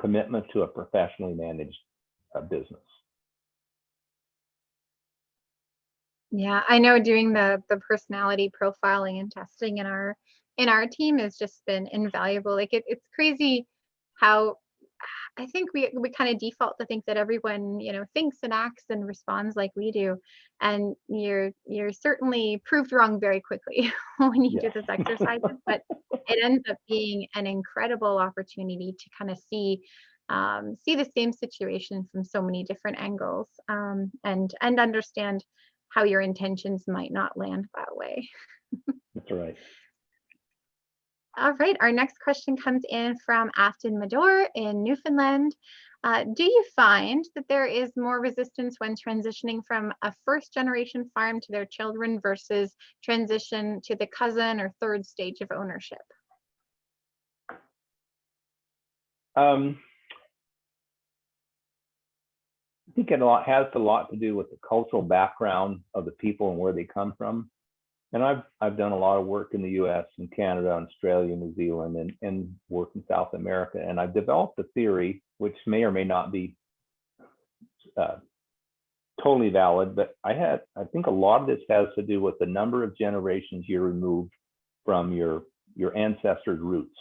commitment to a professionally managed business. Yeah, I know doing the personality profiling and testing in our team has just been invaluable. Like it's crazy how I think we kind of default to think that everyone, thinks and acts and responds like we do. And you're certainly proved wrong very quickly when you do this exercise, but it ends up being an incredible opportunity to kind of see the same situation from so many different angles, and understand how your intentions might not land that way. That's right. All right, our next question comes in from Afton Mador in Newfoundland. Do you find that there is more resistance when transitioning from a first generation farm to their children versus transition to the cousin or third stage of ownership? I think it has a lot to do with the cultural background of the people and where they come from. And I've done a lot of work in the US and Canada, Australia, New Zealand, and work in South America. And I've developed a theory, which may or may not be totally valid, but I think a lot of this has to do with the number of generations you're removed from your ancestors' roots.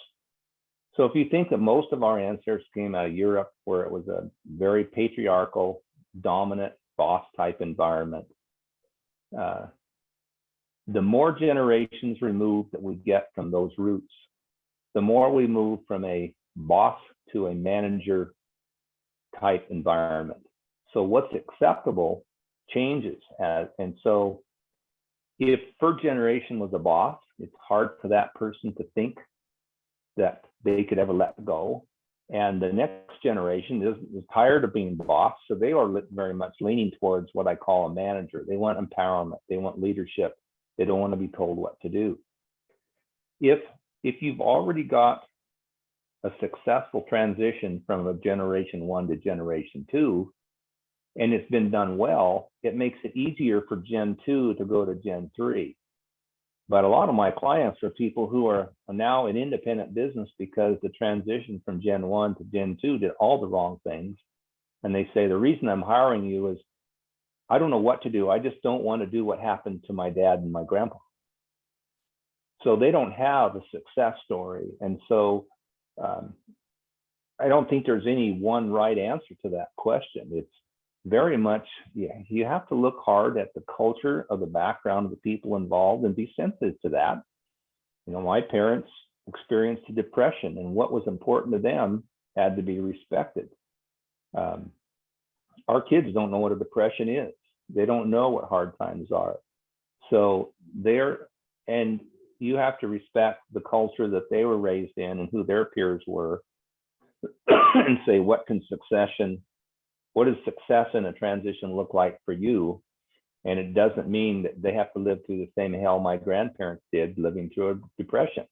So if you think that most of our ancestors came out of Europe, where it was a very patriarchal, dominant, boss type environment, the more generations removed that we get from those roots, the more we move from a boss to a manager type environment. So what's acceptable changes. And so if first generation was a boss, it's hard for that person to think that they could ever let go. And the next generation is tired of being boss. So they are very much leaning towards what I call a manager. They want empowerment. They want leadership. They don't want to be told what to do. If you've already got a successful transition from a generation 1 to generation 2, and it's been done well, it makes it easier for Gen 2 to go to Gen 3. But a lot of my clients are people who are now in independent business because the transition from Gen 1 to Gen 2 did all the wrong things. And they say, the reason I'm hiring you is I don't know what to do. I just don't want to do what happened to my dad and my grandpa. So they don't have a success story. And so I don't think there's any one right answer to that question. It's very much, you have to look hard at the culture of the background of the people involved and be sensitive to that. My parents experienced a depression, and what was important to them had to be respected. Our kids don't know what a depression is. They don't know what hard times are. So and you have to respect the culture that they were raised in and who their peers were, and say, what does success in a transition look like for you? And it doesn't mean that they have to live through the same hell my grandparents did, living through a depression.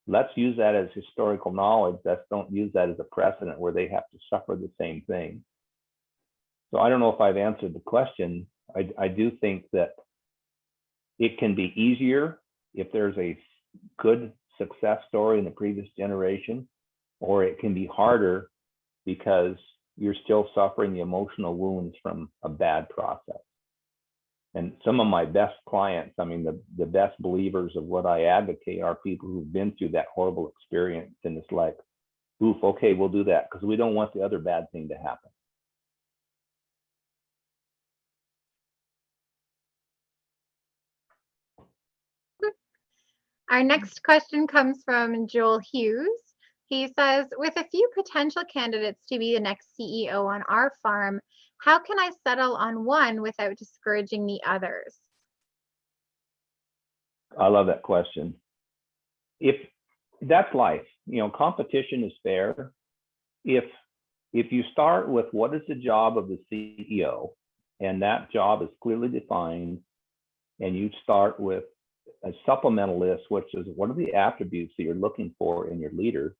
Let's use that as historical knowledge. Don't use that as a precedent where they have to suffer the same thing. So I don't know if I've answered the question. I do think that it can be easier if there's a good success story in the previous generation, or it can be harder because you're still suffering the emotional wounds from a bad process. And some of my best clients, I mean, the best believers of what I advocate are people who've been through that horrible experience. And it's like, oof, okay, we'll do that because we don't want the other bad thing to happen. Our next question comes from Joel Hughes. He says, with a few potential candidates to be the next CEO on our farm, how can I settle on one without discouraging the others? I love that question. If that's life, you know, competition is fair. If you start with what is the job of the CEO, and that job is clearly defined, and you start with a supplemental list, which is what are the attributes that you're looking for in your leader,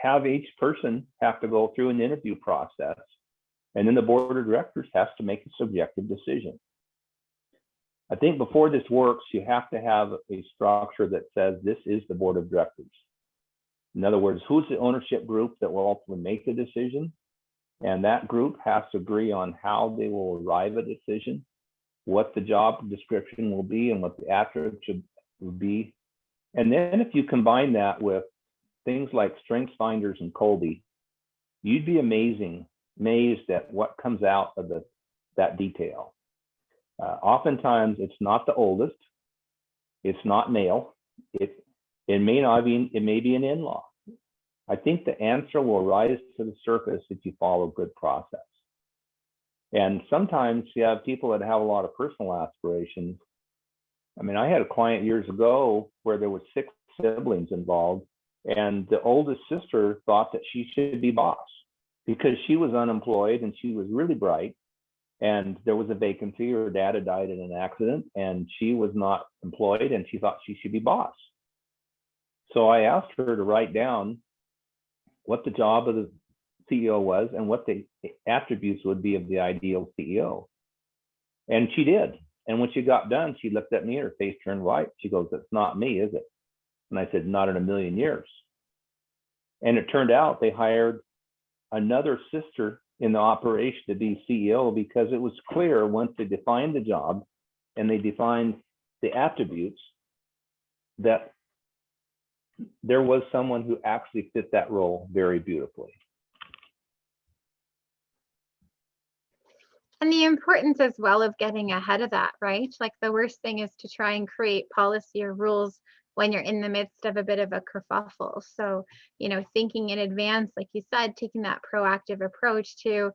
have each person have to go through an interview process, and then the board of directors has to make a subjective decision. I think before this works, you have to have a structure that says this is the board of directors. In other words, who's the ownership group that will ultimately make the decision? And that group has to agree on how they will arrive at a decision, what the job description will be, and what the attributes will be. And then if you combine that with things like strengths finders and Colby, you'd be amazed at what comes out of that detail. Oftentimes, it's not the oldest, it's not male, it may be an in-law. I think the answer will rise to the surface if you follow a good process. And sometimes you have people that have a lot of personal aspirations. I mean, I had a client years ago where there were 6 siblings involved, and the oldest sister thought that she should be boss because she was unemployed and she was really bright. And there was a vacancy, her dad had died in an accident, and she was not employed, and she thought she should be boss. So I asked her to write down what the job of the CEO was and what the attributes would be of the ideal CEO. And she did. And when she got done, she looked at me and her face turned white. She goes, "That's not me, is it?" And I said, "Not in a million years." And it turned out they hired another sister in the operation to be CEO because it was clear once they defined the job and they defined the attributes that there was someone who actually fit that role very beautifully. And the importance as well of getting ahead of that, right? Like the worst thing is to try and create policy or rules when you're in the midst of a bit of a kerfuffle. So, you know, thinking in advance, like you said, taking that proactive approach to,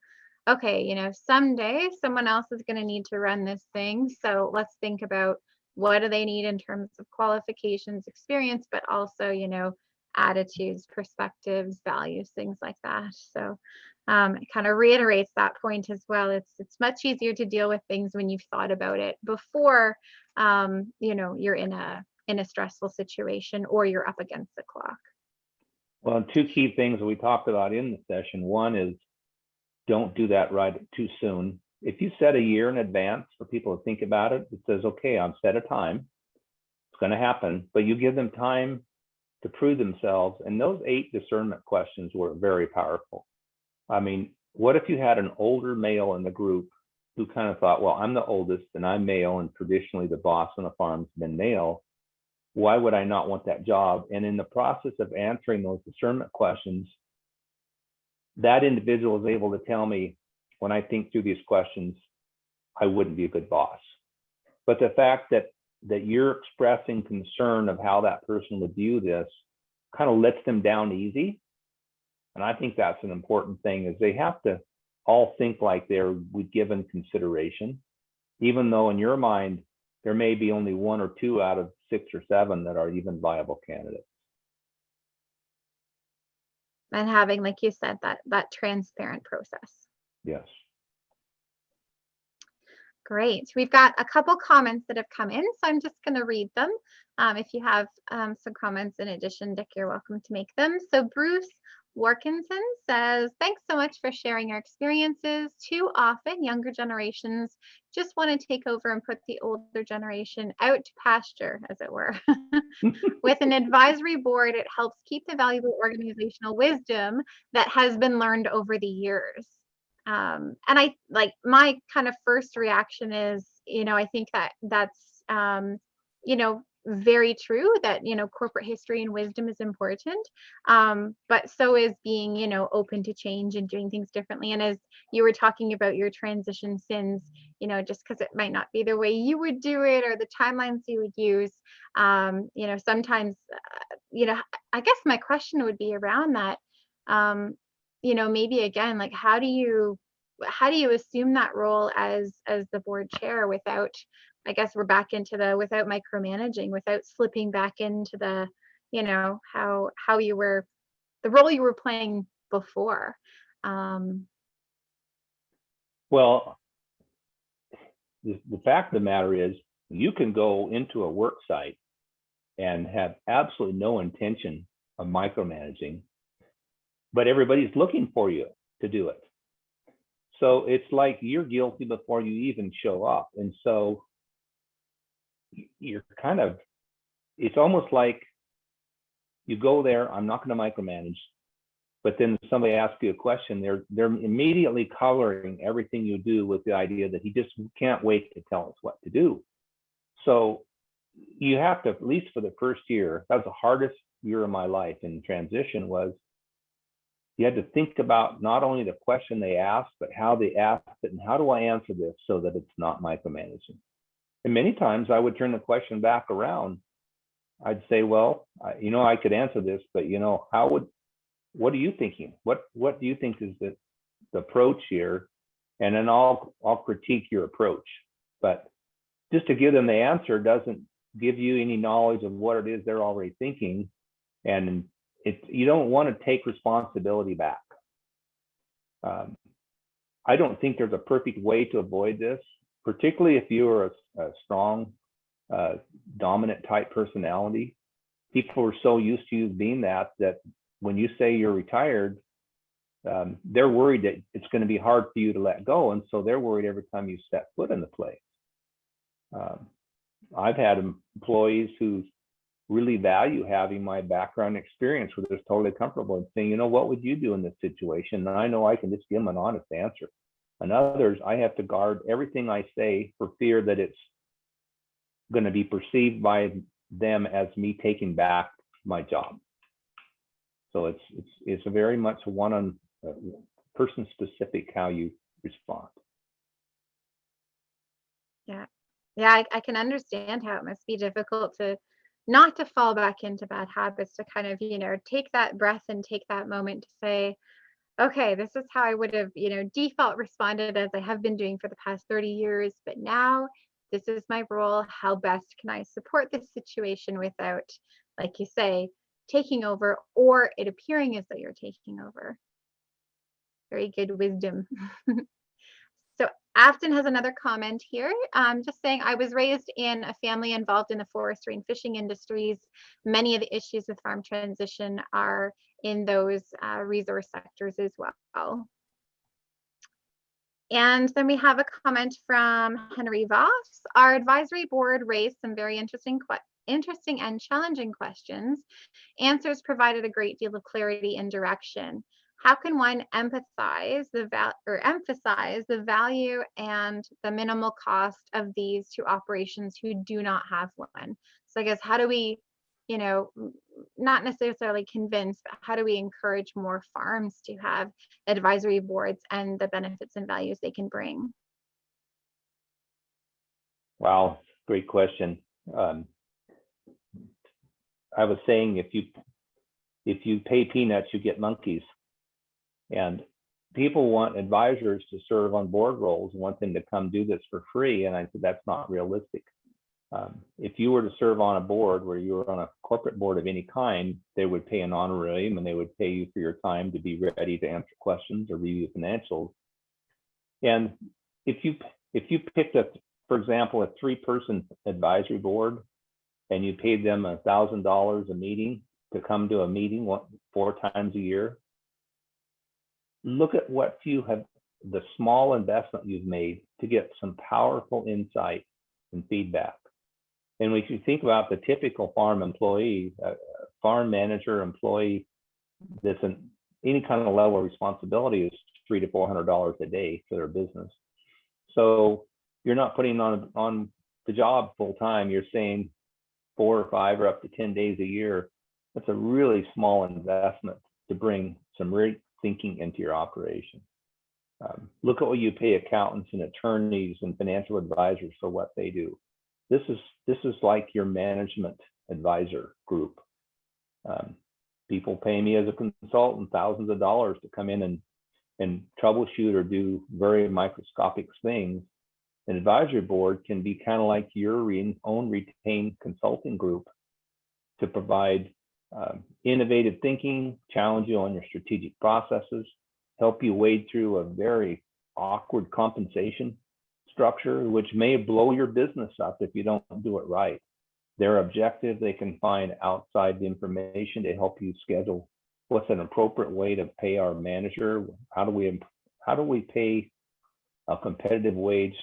okay, you know, someday someone else is going to need to run this thing. So let's think about what do they need in terms of qualifications, experience, but also, you know, attitudes, perspectives, values, things like that. So it kind of reiterates that point as well. It's much easier to deal with things when you've thought about it before, you know, you're in a stressful situation or you're up against the clock. Well, 2 key things that we talked about in the session. One is don't do that right too soon. If you set a year in advance for people to think about it, it says, okay, I've set a time. It's going to happen, but you give them time to prove themselves. And those 8 discernment questions were very powerful. I mean, what if you had an older male in the group who kind of thought, well, I'm the oldest and I'm male, and traditionally the boss on the farm's been male. Why would I not want that job? And in the process of answering those discernment questions, that individual is able to tell me, when I think through these questions, I wouldn't be a good boss. But the fact that you're expressing concern of how that person would view this kind of lets them down easy. And I think that's an important thing, is they have to all think like they're given consideration, even though in your mind, there may be only 1 or 2 out of 6 or 7 that are even viable candidates. And having, like you said, that transparent process. Yes. Great. We've got a couple comments that have come in, so I'm just going to read them. If you have some comments in addition, Dick, you're welcome to make them. So Bruce Warkinson says, thanks so much for sharing your experiences. Too often, younger generations just want to take over and put the older generation out to pasture, as it were. With an advisory board, it helps keep the valuable organizational wisdom that has been learned over the years. And I like my kind of first reaction is, I think that's, very true that, corporate history and wisdom is important. But so is being, open to change and doing things differently. And as you were talking about your transition sins, just because it might not be the way you would do it or the timelines you would use, sometimes, I guess my question would be around that. Maybe again, like how do you assume that role as the board chair without, I guess we're back into without micromanaging, without slipping back into how you were, the role you were playing before. Well, the fact of the matter is, you can go into a work site and have absolutely no intention of micromanaging, but everybody's looking for you to do it. So it's like you're guilty before you even show up. And so you're kind of, it's almost like you go there, I'm not going to micromanage, but then somebody asks you a question, they're immediately coloring everything you do with the idea that he just can't wait to tell us what to do. So you have to, at least for the first year, that was the hardest year of my life in transition, was you had to think about not only the question they asked, but how they asked it and how do I answer this so that it's not micromanaging. And many times I would turn the question back around. I'd say, well, I could answer this, but what are you thinking? What do you think is the approach here? And then I'll critique your approach. But just to give them the answer doesn't give you any knowledge of what it is they're already thinking. And you don't want to take responsibility back. I don't think there's a perfect way to avoid this, particularly if you're a strong, dominant type personality. People are so used to you being that when you say you're retired, they're worried that it's going to be hard for you to let go. And so they're worried every time you step foot in the place. I've had employees who really value having my background experience, where they're totally comfortable and saying, what would you do in this situation? And I know I can just give them an honest answer. And others, I have to guard everything I say for fear that it's going to be perceived by them as me taking back my job. So it's a very much one-on person specific how you respond. Yeah, I can understand how it must be difficult to not to fall back into bad habits, to kind of, take that breath and take that moment to say, okay, this is how I would have, default responded as I have been doing for the past 30 years, but now this is my role. How best can I support this situation without, like you say, taking over or it appearing as though you're taking over? Very good wisdom. So Afton has another comment here, just saying, I was raised in a family involved in the forestry and fishing industries. Many of the issues with farm transition are in those resource sectors as well. And then we have a comment from Henry Voss. Our advisory board raised some very interesting and challenging questions. Answers provided a great deal of clarity and direction. How can one emphasize emphasize the value and the minimal cost of these to operations who do not have one? So I guess how do we, not necessarily convince, but how do we encourage more farms to have advisory boards and the benefits and values they can bring? Wow, great question. I was saying, if you pay peanuts, you get monkeys. And people want advisors to serve on board roles, want them to come do this for free. And I said, that's not realistic. If you were to serve on a board where you were on a corporate board of any kind, they would pay an honorarium and they would pay you for your time to be ready to answer questions or review financials. And if you picked up, for example, a 3-person advisory board and you paid them $1,000 a meeting to come to a meeting 4 times a year, look at what the small investment you've made to get some powerful insight and feedback. And when you think about the typical farm employee, farm manager employee that's in any kind of level of responsibility, is $300 to $400 a day for their business. So you're not putting on the job full time. You're saying 4 or 5 or up to 10 days a year. That's a really small investment to bring some real thinking into your operation. Look at what you pay accountants and attorneys and financial advisors for what they do. This is like your management advisor group. People pay me as a consultant thousands of dollars to come in and troubleshoot or do very microscopic things. An advisory board can be kind of like your own retained consulting group to provide innovative thinking, challenge you on your strategic processes, help you wade through a very awkward compensation structure, which may blow your business up if you don't do it right. They're objective. They can find outside information to help you schedule what's an appropriate way to pay our manager. How do we pay a competitive wage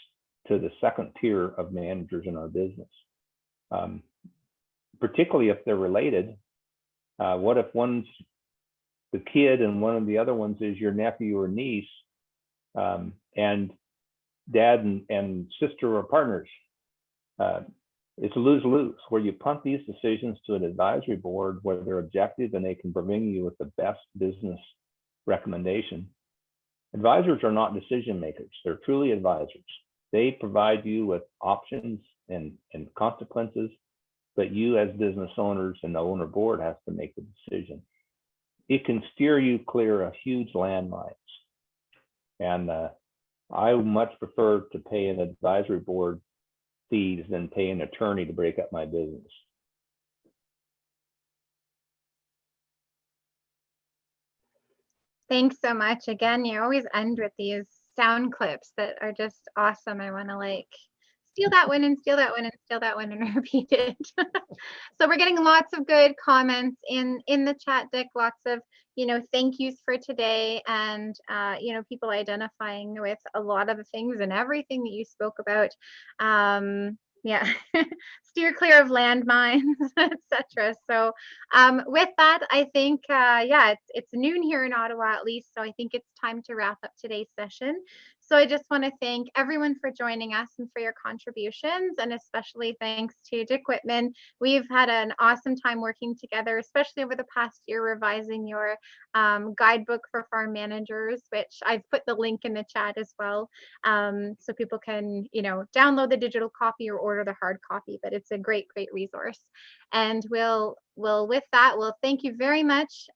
to the second tier of managers in our business? Particularly if they're related. What if one's the kid and one of the other ones is your nephew or niece, and dad and sister are partners? It's a lose-lose, where you punt these decisions to an advisory board where they're objective and they can bring you with the best business recommendation. Advisors are not decision makers. They're truly advisors. They provide you with options and consequences, but you as business owners and the owner board has to make the decision. It can steer you clear of huge landmines. And I much prefer to pay an advisory board fees than pay an attorney to break up my business. Thanks so much. Again, you always end with these sound clips that are just awesome. I want to like steal that one and steal that one and steal that one and repeat it. So we're getting lots of good comments in the chat, Dick. Lots of, thank yous for today, and people identifying with a lot of the things and everything that you spoke about. Yeah, steer clear of landmines, etc. So with that, I think, it's noon here in Ottawa at least, so I think it's time to wrap up today's session. So I just want to thank everyone for joining us and for your contributions, and especially thanks to Dick Wittman. We've had an awesome time working together, especially over the past year, revising your guidebook for farm managers, which I've put the link in the chat as well, so people can, download the digital copy or order the hard copy. But it's a great resource. And we'll with that, we'll thank you very much,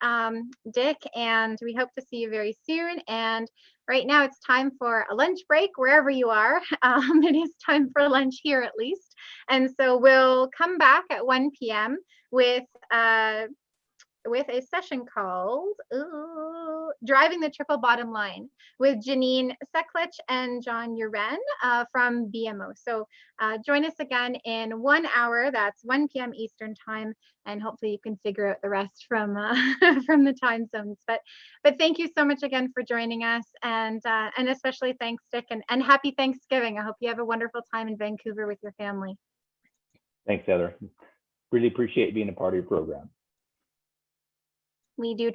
Dick, and we hope to see you very soon. And right now it's time for a lunch break wherever you are. It is time for lunch here at least. And so we'll come back at 1 p.m. with a session called Driving the Triple Bottom Line with Janine Seklich and John Uren from BMO. So join us again in 1 hour. That's 1 p.m. Eastern time, and hopefully you can figure out the rest from from the time zones. But thank you so much again for joining us, and especially thanks, Dick, and happy Thanksgiving. I hope you have a wonderful time in Vancouver with your family. Thanks, Heather. Really appreciate being a part of your program. We do